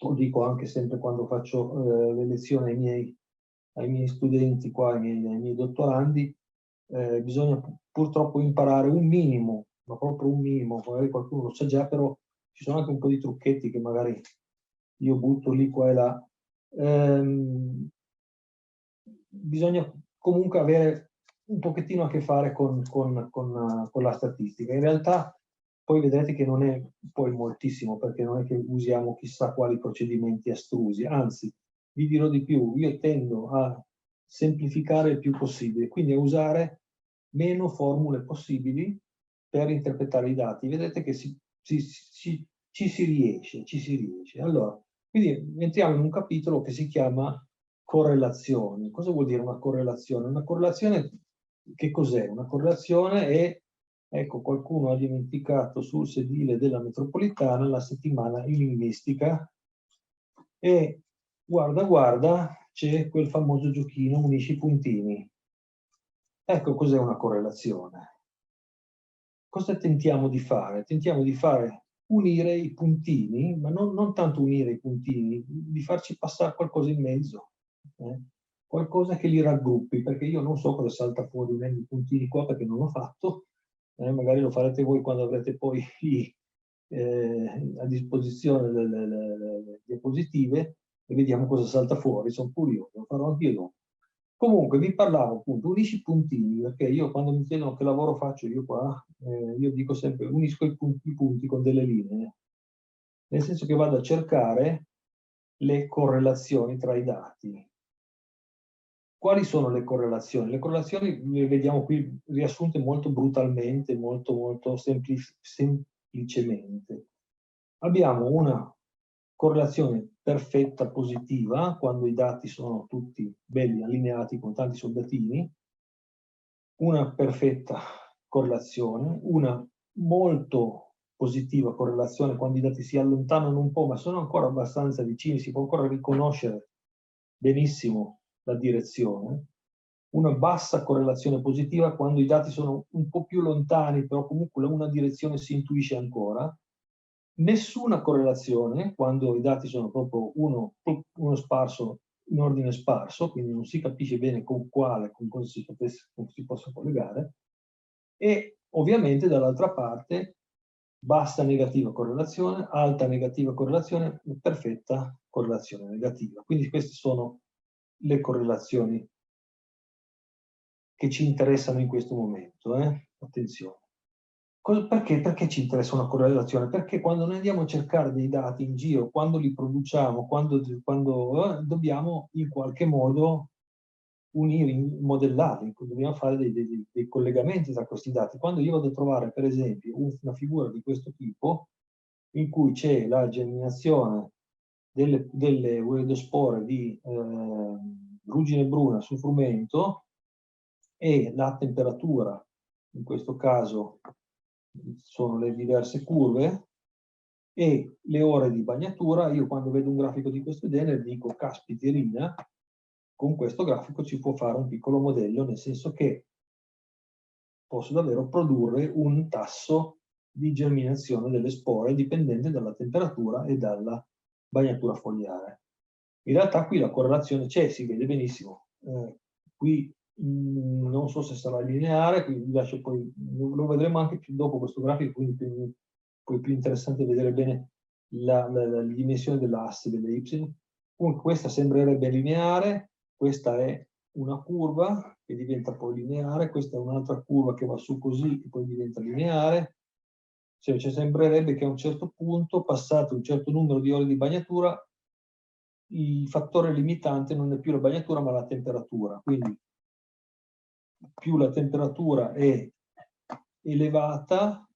lo dico anche sempre quando faccio le lezioni ai miei studenti qua, ai miei dottorandi, bisogna purtroppo imparare un minimo, ma proprio un minimo, magari qualcuno lo sa già, però ci sono anche un po' di trucchetti che magari io butto lì qua e là. Bisogna comunque avere un pochettino a che fare con la statistica. In realtà poi vedrete che non è poi moltissimo, perché non è che usiamo chissà quali procedimenti astrusi, anzi, vi dirò di più, io tendo a semplificare il più possibile, quindi a usare meno formule possibili per interpretare i dati. Vedete che ci si riesce. Allora, quindi entriamo in un capitolo che si chiama correlazioni. Cosa vuol dire una correlazione? Una correlazione, che cos'è? Una correlazione è, ecco, qualcuno ha dimenticato sul sedile della metropolitana la settimana in linguistica e guarda, c'è quel famoso giochino unisci i puntini. Ecco cos'è una correlazione. Cosa tentiamo di fare? Tentiamo di unire i puntini, ma non tanto unire i puntini, di farci passare qualcosa in mezzo. Qualcosa che li raggruppi, perché io non so cosa salta fuori nei puntini qua perché non l'ho fatto, magari lo farete voi quando avrete poi a disposizione le diapositive e vediamo cosa salta fuori, sono curioso, lo farò anche io. Comunque vi parlavo appunto, unisci i puntini, perché io quando mi chiedono che lavoro faccio io qua, io dico sempre unisco i punti con delle linee, nel senso che vado a cercare le correlazioni tra i dati. Quali sono le correlazioni? Le correlazioni le vediamo qui riassunte molto brutalmente, molto semplicemente. Abbiamo una correlazione perfetta positiva, quando i dati sono tutti belli allineati con tanti soldatini, una perfetta correlazione, una molto positiva correlazione quando i dati si allontanano un po', ma sono ancora abbastanza vicini, si può ancora riconoscere benissimo la direzione, una bassa correlazione positiva quando i dati sono un po' più lontani, però comunque una direzione si intuisce ancora, nessuna correlazione quando i dati sono proprio uno sparso in ordine sparso, quindi non si capisce bene con quale, con cosa si possa collegare, e ovviamente dall'altra parte bassa negativa correlazione, alta negativa correlazione, perfetta correlazione negativa. Quindi queste sono le correlazioni che ci interessano in questo momento. Attenzione. Perché ci interessa una correlazione? Perché quando noi andiamo a cercare dei dati in giro, quando li produciamo, quando dobbiamo in qualche modo unire, modellarli, dobbiamo fare dei collegamenti tra questi dati. Quando io vado a trovare, per esempio, una figura di questo tipo, in cui c'è la germinazione delle ureospore di ruggine bruna sul frumento e la temperatura, in questo caso sono le diverse curve, e le ore di bagnatura, io quando vedo un grafico di questo genere dico, caspiterina, con questo grafico ci può fare un piccolo modello, nel senso che posso davvero produrre un tasso di germinazione delle spore dipendente dalla temperatura e dalla bagnatura fogliare. In realtà qui la correlazione c'è, si vede benissimo. Qui non so se sarà lineare, quindi lascio poi, lo vedremo anche più dopo questo grafico, quindi poi più interessante vedere bene la dimensione dell'asse delle y. Comunque questa sembrerebbe lineare, questa è una curva che diventa poi lineare, questa è un'altra curva che va su così e poi diventa lineare. Cioè, ci sembrerebbe che a un certo punto, passato un certo numero di ore di bagnatura, il fattore limitante non è più la bagnatura ma la temperatura. Quindi più la temperatura è elevata,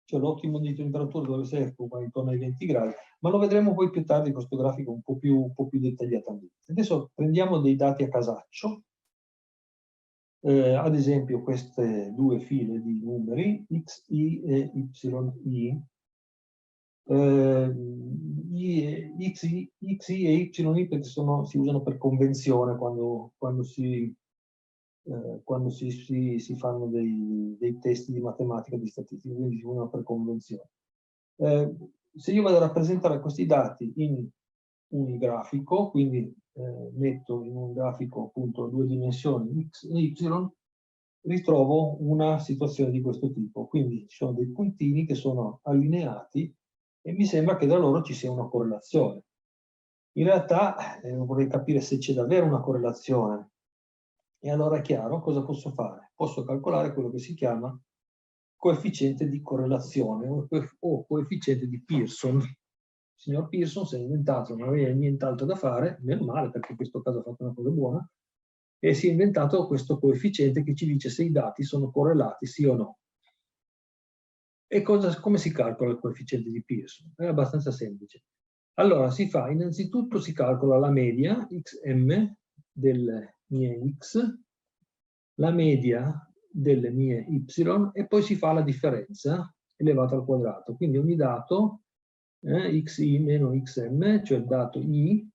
cioè l'ottimo di temperatura dovrebbe essere intorno ai 20 gradi, ma lo vedremo poi più tardi questo grafico un po' più dettagliatamente. Adesso prendiamo dei dati a casaccio, ad esempio queste due file di numeri, XI e YI. Xi e YI perché si usano per convenzione quando si fanno dei testi di matematica, di statistica, quindi si usano per convenzione. Se io vado a rappresentare questi dati in un grafico, quindi metto in un grafico appunto a due dimensioni x e y, ritrovo una situazione di questo tipo. Quindi ci sono dei puntini che sono allineati e mi sembra che da loro ci sia una correlazione. In realtà vorrei capire se c'è davvero una correlazione. E allora è chiaro cosa posso fare? Posso calcolare quello che si chiama coefficiente di correlazione o coefficiente di Pearson. Il signor Pearson si è inventato, non aveva nient'altro da fare, meno male perché in questo caso ha fatto una cosa buona, e si è inventato questo coefficiente che ci dice se i dati sono correlati sì o no. E come si calcola il coefficiente di Pearson? È abbastanza semplice. Allora, innanzitutto si calcola la media, xm, delle mie x, la media delle mie y, e poi si fa la differenza elevata al quadrato. Quindi ogni dato, xi meno xm, cioè il dato i,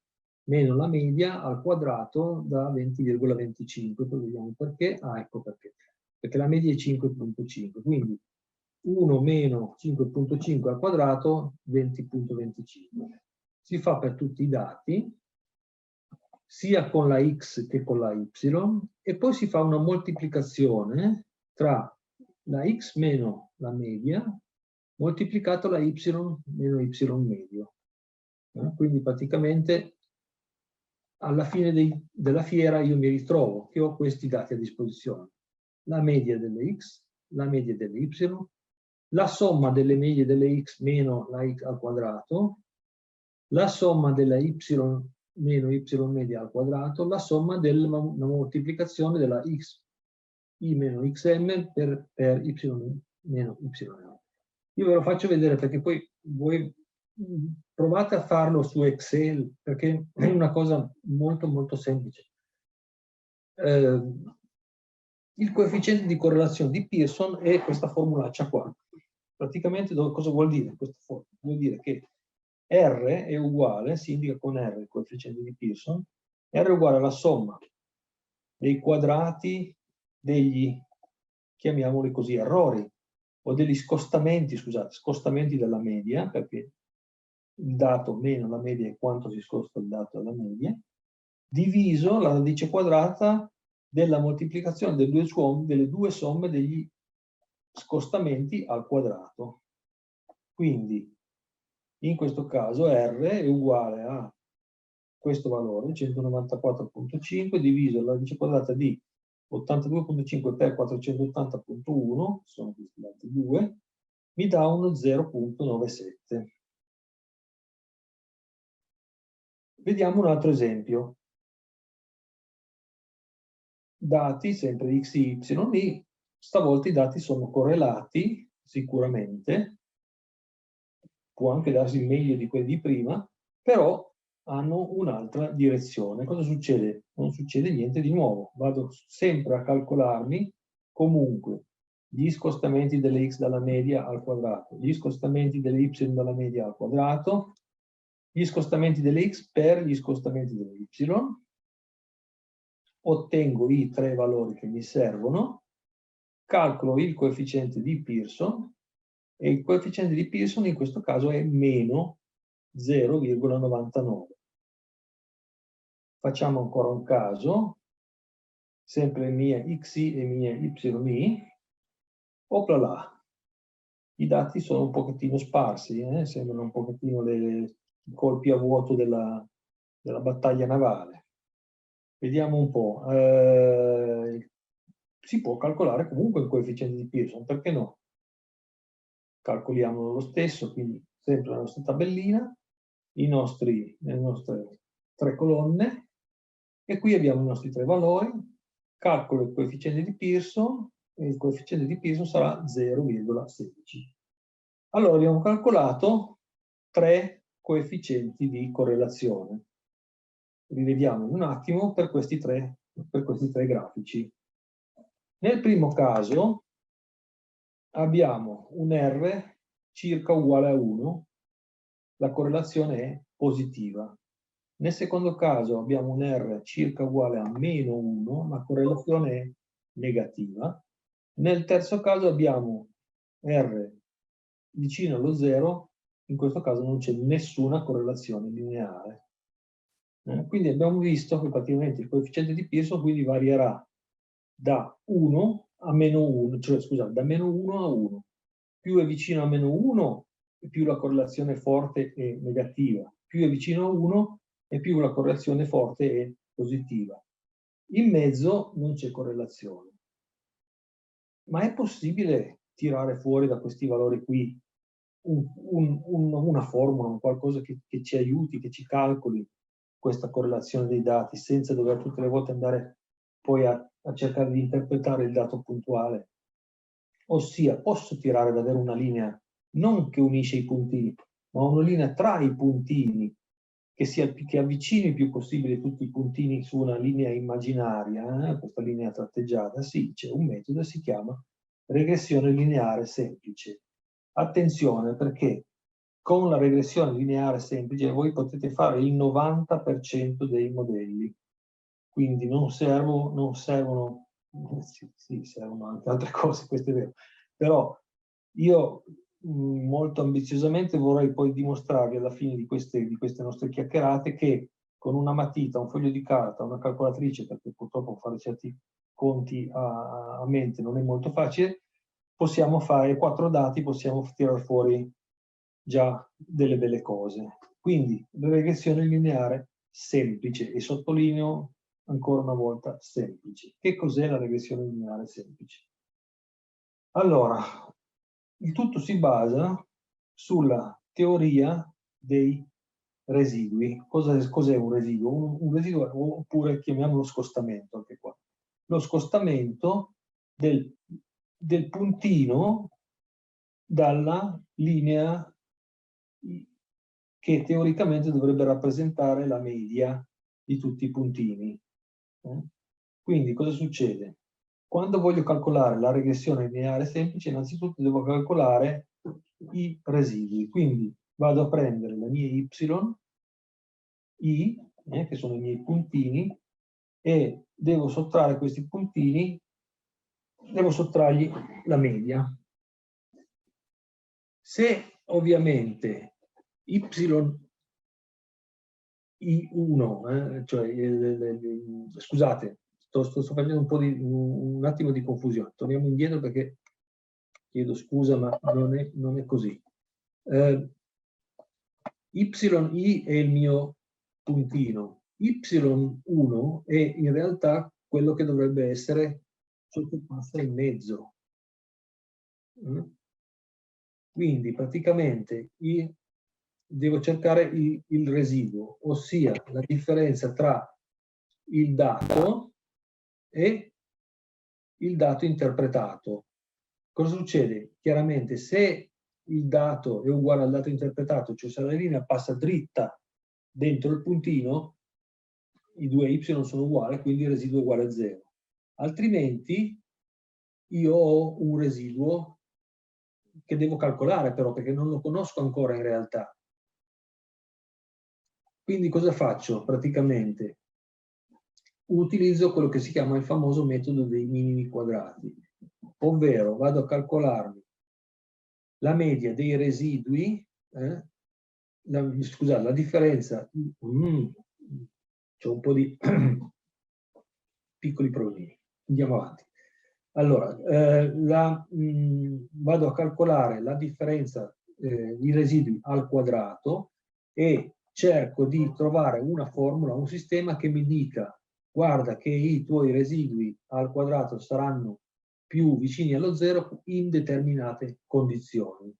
meno la media al quadrato da 20,25. Poi vediamo perché. Ah, ecco perché. Perché la media è 5,5. Quindi 1 meno 5,5 al quadrato, 20,25. Si fa per tutti i dati, sia con la x che con la y, e poi si fa una moltiplicazione tra la x meno la media moltiplicato la y meno y medio. Quindi praticamente alla fine della fiera io mi ritrovo che ho questi dati a disposizione. La media delle x, la media delle y, la somma delle medie delle x meno la x al quadrato, la somma della y meno y media al quadrato, la somma della moltiplicazione della x i meno xm per y meno y. Io ve lo faccio vedere perché poi voi provate a farlo su Excel perché è una cosa molto molto semplice. Il coefficiente di correlazione di Pearson è questa formulaccia qua. Praticamente cosa vuol dire questa formula? Vuol dire che R è uguale, si indica con R il coefficiente di Pearson, R è uguale alla somma dei quadrati degli, chiamiamoli così, errori, o degli scostamenti, scusate, scostamenti della media, perché il dato meno la media è quanto si sposta il dato dalla media, diviso la radice quadrata della moltiplicazione delle due somme degli scostamenti al quadrato. Quindi, in questo caso R è uguale a questo valore, 194,5, diviso la radice quadrata di 82,5 per 480,1, sono questi altri due, mi dà uno 0,97. Vediamo un altro esempio. Dati sempre x, y, y, stavolta i dati sono correlati sicuramente, può anche darsi meglio di quelli di prima, però hanno un'altra direzione. Cosa succede? Non succede niente di nuovo. Vado sempre a calcolarmi comunque gli scostamenti delle x dalla media al quadrato, gli scostamenti delle y dalla media al quadrato, gli scostamenti delle x per gli scostamenti delle y, ottengo i tre valori che mi servono, calcolo il coefficiente di Pearson e il coefficiente di Pearson in questo caso è meno 0,99. Facciamo ancora un caso, sempre mie xi e mie yi, opla là. I dati sono un pochettino sparsi, sembrano un pochettino i colpi a vuoto della battaglia navale. Vediamo un po'. Si può calcolare comunque il coefficiente di Pearson, perché no? Calcoliamolo lo stesso, quindi sempre la nostra tabellina, le nostre 3 colonne, e qui abbiamo i nostri 3 valori. Calcolo il coefficiente di Pearson, e il coefficiente di Pearson sarà 0,16. Allora abbiamo calcolato 3 coefficienti di correlazione. Rivediamo un attimo per questi tre grafici. Nel primo caso abbiamo un R circa uguale a 1, la correlazione è positiva. Nel secondo caso abbiamo un R circa uguale a meno 1, la correlazione è negativa. Nel terzo caso abbiamo R vicino allo 0, in questo caso non c'è nessuna correlazione lineare. Quindi abbiamo visto che praticamente il coefficiente di Pearson quindi varierà da 1 a meno 1, cioè scusate, da meno 1 a 1. Più è vicino a meno 1 e più la correlazione è forte e negativa. Più è vicino a 1 e più la correlazione forte è positiva. In mezzo non c'è correlazione. Ma è possibile tirare fuori da questi valori qui una formula, un qualcosa che ci aiuti, che ci calcoli questa correlazione dei dati senza dover tutte le volte andare poi a cercare di interpretare il dato puntuale? Ossia, posso tirare davvero una linea non che unisce i puntini, ma una linea tra i puntini che avvicini il più possibile tutti i puntini su una linea immaginaria, questa linea tratteggiata? Sì, c'è un metodo, si chiama regressione lineare semplice. Attenzione, perché con la regressione lineare semplice voi potete fare il 90% dei modelli, quindi non servono, sì, servono anche altre cose, questo è vero, però io molto ambiziosamente vorrei poi dimostrarvi alla fine di queste nostre chiacchierate che con una matita, un foglio di carta, una calcolatrice, perché purtroppo fare certi conti a mente non è molto facile, possiamo fare 4 dati, possiamo tirare fuori già delle belle cose. Quindi regressione lineare semplice, e sottolineo ancora una volta semplice. Che cos'è la regressione lineare semplice? Allora, il tutto si basa sulla teoria dei residui. Cos'è un residuo? Un residuo, oppure chiamiamolo scostamento anche qua. Lo scostamento del puntino dalla linea che teoricamente dovrebbe rappresentare la media di tutti i puntini. Quindi cosa succede? Quando voglio calcolare la regressione lineare semplice, innanzitutto devo calcolare i residui. Quindi vado a prendere la mia y, che sono i miei puntini, e devo sottrarre questi puntini, devo sottrargli la media. Se ovviamente y1, cioè, scusate, sto facendo un attimo di confusione. Torniamo indietro perché chiedo scusa, ma non è così. Y1 è il mio puntino. Y1 è in realtà quello che dovrebbe essere ciò che passa in mezzo. Quindi praticamente devo cercare il residuo, ossia la differenza tra il dato e il dato interpretato. Cosa succede? Chiaramente se il dato è uguale al dato interpretato, cioè se la linea passa dritta dentro il puntino, i due y sono uguali, quindi il residuo è uguale a 0. Altrimenti io ho un residuo che devo calcolare però, perché non lo conosco ancora in realtà. Quindi cosa faccio praticamente? Utilizzo quello che si chiama il famoso metodo dei minimi quadrati, ovvero vado a calcolarmi la media dei residui, scusate, la differenza, c'è un po' di piccoli problemi, andiamo avanti. Allora, vado a calcolare la differenza di residui al quadrato e cerco di trovare una formula, un sistema che mi dica guarda che i tuoi residui al quadrato saranno più vicini allo zero in determinate condizioni.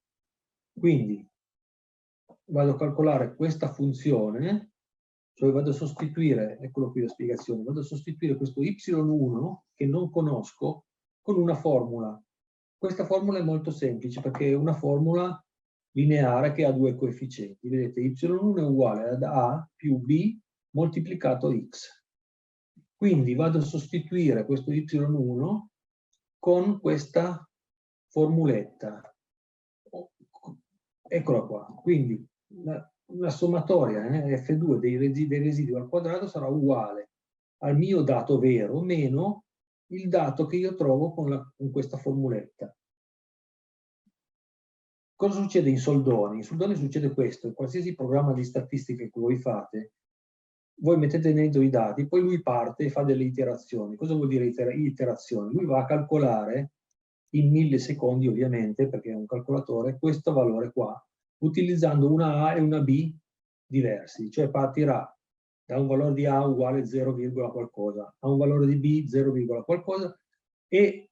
Quindi vado a calcolare questa funzione, cioè vado a sostituire, eccolo qui la spiegazione, vado a sostituire questo y1 che non conosco con una formula. Questa formula è molto semplice perché è una formula lineare che ha due coefficienti. Vedete, y1 è uguale ad a più b moltiplicato x. Quindi vado a sostituire questo y1 con questa formuletta. Eccola qua. Quindi la sommatoria F2 dei residui al quadrato sarà uguale al mio dato vero meno il dato che io trovo con questa formuletta. Cosa succede in soldoni? In soldoni succede questo: in qualsiasi programma di statistica che voi fate, voi mettete dentro i dati, poi lui parte e fa delle iterazioni. Cosa vuol dire iterazioni? Lui va a calcolare in millisecondi, ovviamente, perché è un calcolatore, questo valore qua, utilizzando una A e una B diversi. Cioè partirà da un valore di A uguale 0, qualcosa, a un valore di B 0, qualcosa, e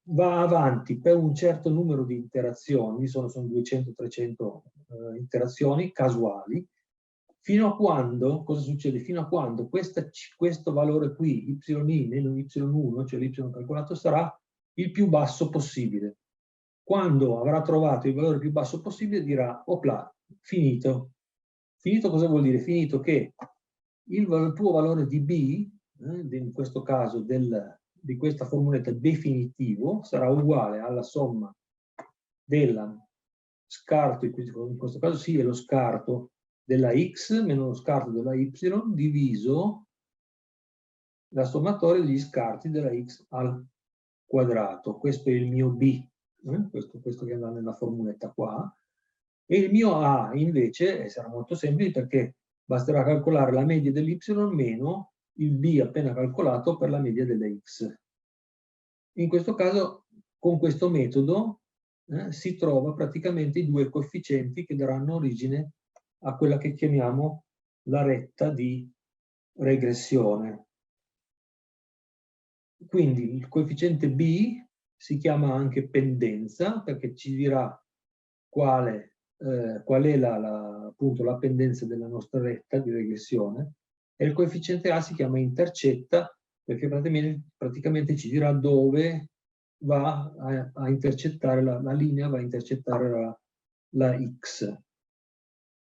va avanti per un certo numero di interazioni, sono 200-300 interazioni casuali, fino a quando, cosa succede? Fino a quando questo valore qui, y meno y1, cioè l'y calcolato, sarà il più basso possibile. Quando avrà trovato il valore più basso possibile dirà, opla, finito. Finito cosa vuol dire? Finito che il tuo valore di B, in questo caso di questa formuletta definitivo, sarà uguale alla somma della scarto, in questo caso sì, è lo scarto della x meno lo scarto della y diviso la sommatoria degli scarti della x al quadrato. Questo è il mio B, questo che andrà nella formuletta qua. E il mio A invece sarà molto semplice perché basterà calcolare la media dell'y meno il B appena calcolato per la media delle x. In questo caso, con questo metodo, si trova praticamente i due coefficienti che daranno origine a quella che chiamiamo la retta di regressione. Quindi il coefficiente B si chiama anche pendenza perché ci dirà qual è appunto la pendenza della nostra retta di regressione, e il coefficiente A si chiama intercetta perché praticamente ci dirà dove va a intercettare la linea, va a intercettare la X.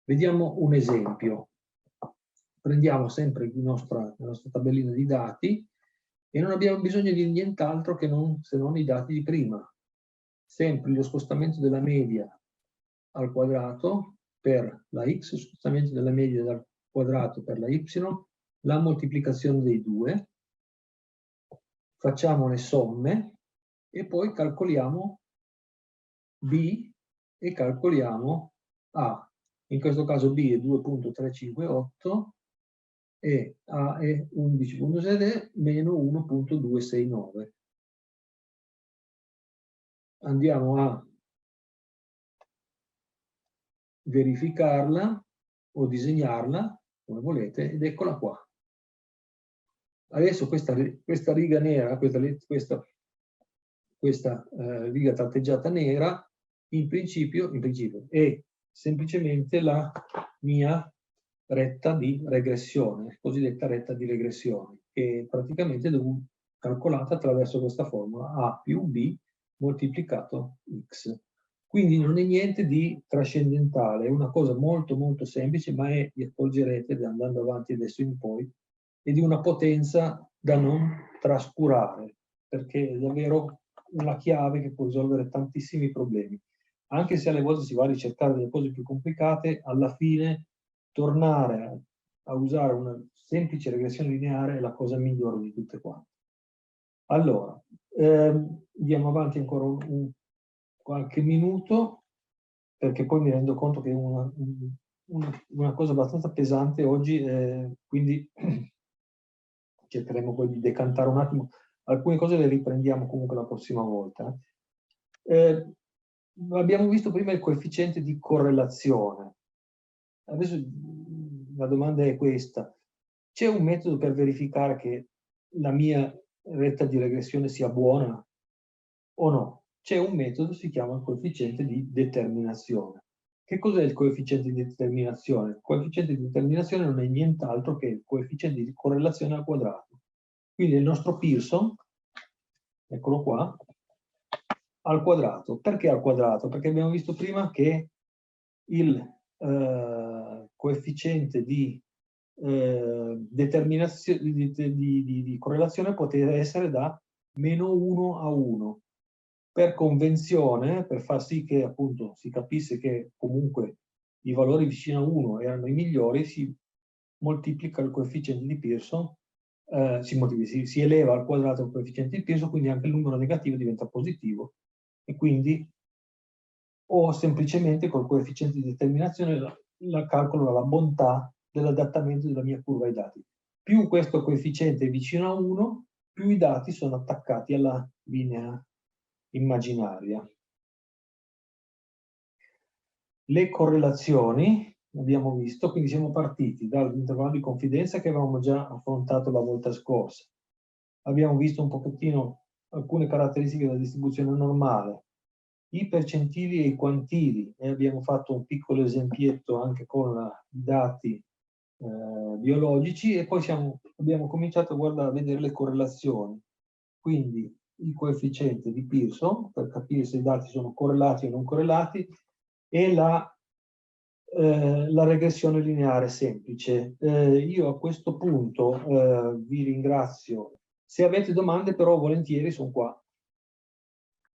Vediamo un esempio. Prendiamo sempre la nostra tabellina di dati e non abbiamo bisogno di nient'altro se non i dati di prima. Sempre lo scostamento della media al quadrato per la x, scostamento della media al quadrato per la y, la moltiplicazione dei due, facciamo le somme e poi calcoliamo B e calcoliamo A. In questo caso B è 2.358 e A è 11.7 meno 1.269. Andiamo a verificarla o disegnarla, come volete, ed eccola qua. Adesso questa riga nera, questa riga tratteggiata nera, in principio è semplicemente la mia retta di regressione, cosiddetta retta di regressione, che è praticamente calcolata attraverso questa formula A più B moltiplicato X. Quindi non è niente di trascendentale, è una cosa molto molto semplice, ma vi accorgerete andando avanti adesso in poi, è di una potenza da non trascurare, perché è davvero una chiave che può risolvere tantissimi problemi. Anche se alle volte si va a ricercare delle cose più complicate, alla fine tornare a usare una semplice regressione lineare è la cosa migliore di tutte quante. Allora, andiamo avanti ancora qualche minuto, perché poi mi rendo conto che è una cosa abbastanza pesante oggi, quindi cercheremo poi di decantare un attimo. Alcune cose le riprendiamo comunque la prossima volta. Abbiamo visto prima il coefficiente di correlazione. Adesso la domanda è questa. C'è un metodo per verificare che la mia retta di regressione sia buona o no? C'è un metodo, si chiama coefficiente di determinazione. Che cos'è il coefficiente di determinazione? Il coefficiente di determinazione non è nient'altro che il coefficiente di correlazione al quadrato. Quindi il nostro Pearson, eccolo qua, al quadrato. Perché al quadrato? Perché abbiamo visto prima che il coefficiente di determinazione di correlazione poteva essere da -1 a 1. Per convenzione, per far sì che appunto si capisse che comunque i valori vicino a 1 erano i migliori, si moltiplica il coefficiente di Pearson, si eleva al quadrato il coefficiente di Pearson, quindi anche il numero negativo diventa positivo e quindi o semplicemente col coefficiente di determinazione la calcolo la bontà dell'adattamento della mia curva ai dati. Più questo coefficiente è vicino a 1, più i dati sono attaccati alla linea immaginaria. Le correlazioni, abbiamo visto, quindi siamo partiti dall'intervallo di confidenza che avevamo già affrontato la volta scorsa. Abbiamo visto un pochettino alcune caratteristiche della distribuzione normale, i percentili e i quantili, e abbiamo fatto un piccolo esempietto anche con i dati biologici, e poi abbiamo cominciato a vedere le correlazioni. Quindi il coefficiente di Pearson, per capire se i dati sono correlati o non correlati, e la regressione lineare semplice. Io a questo punto vi ringrazio. Se avete domande, però, volentieri sono qua.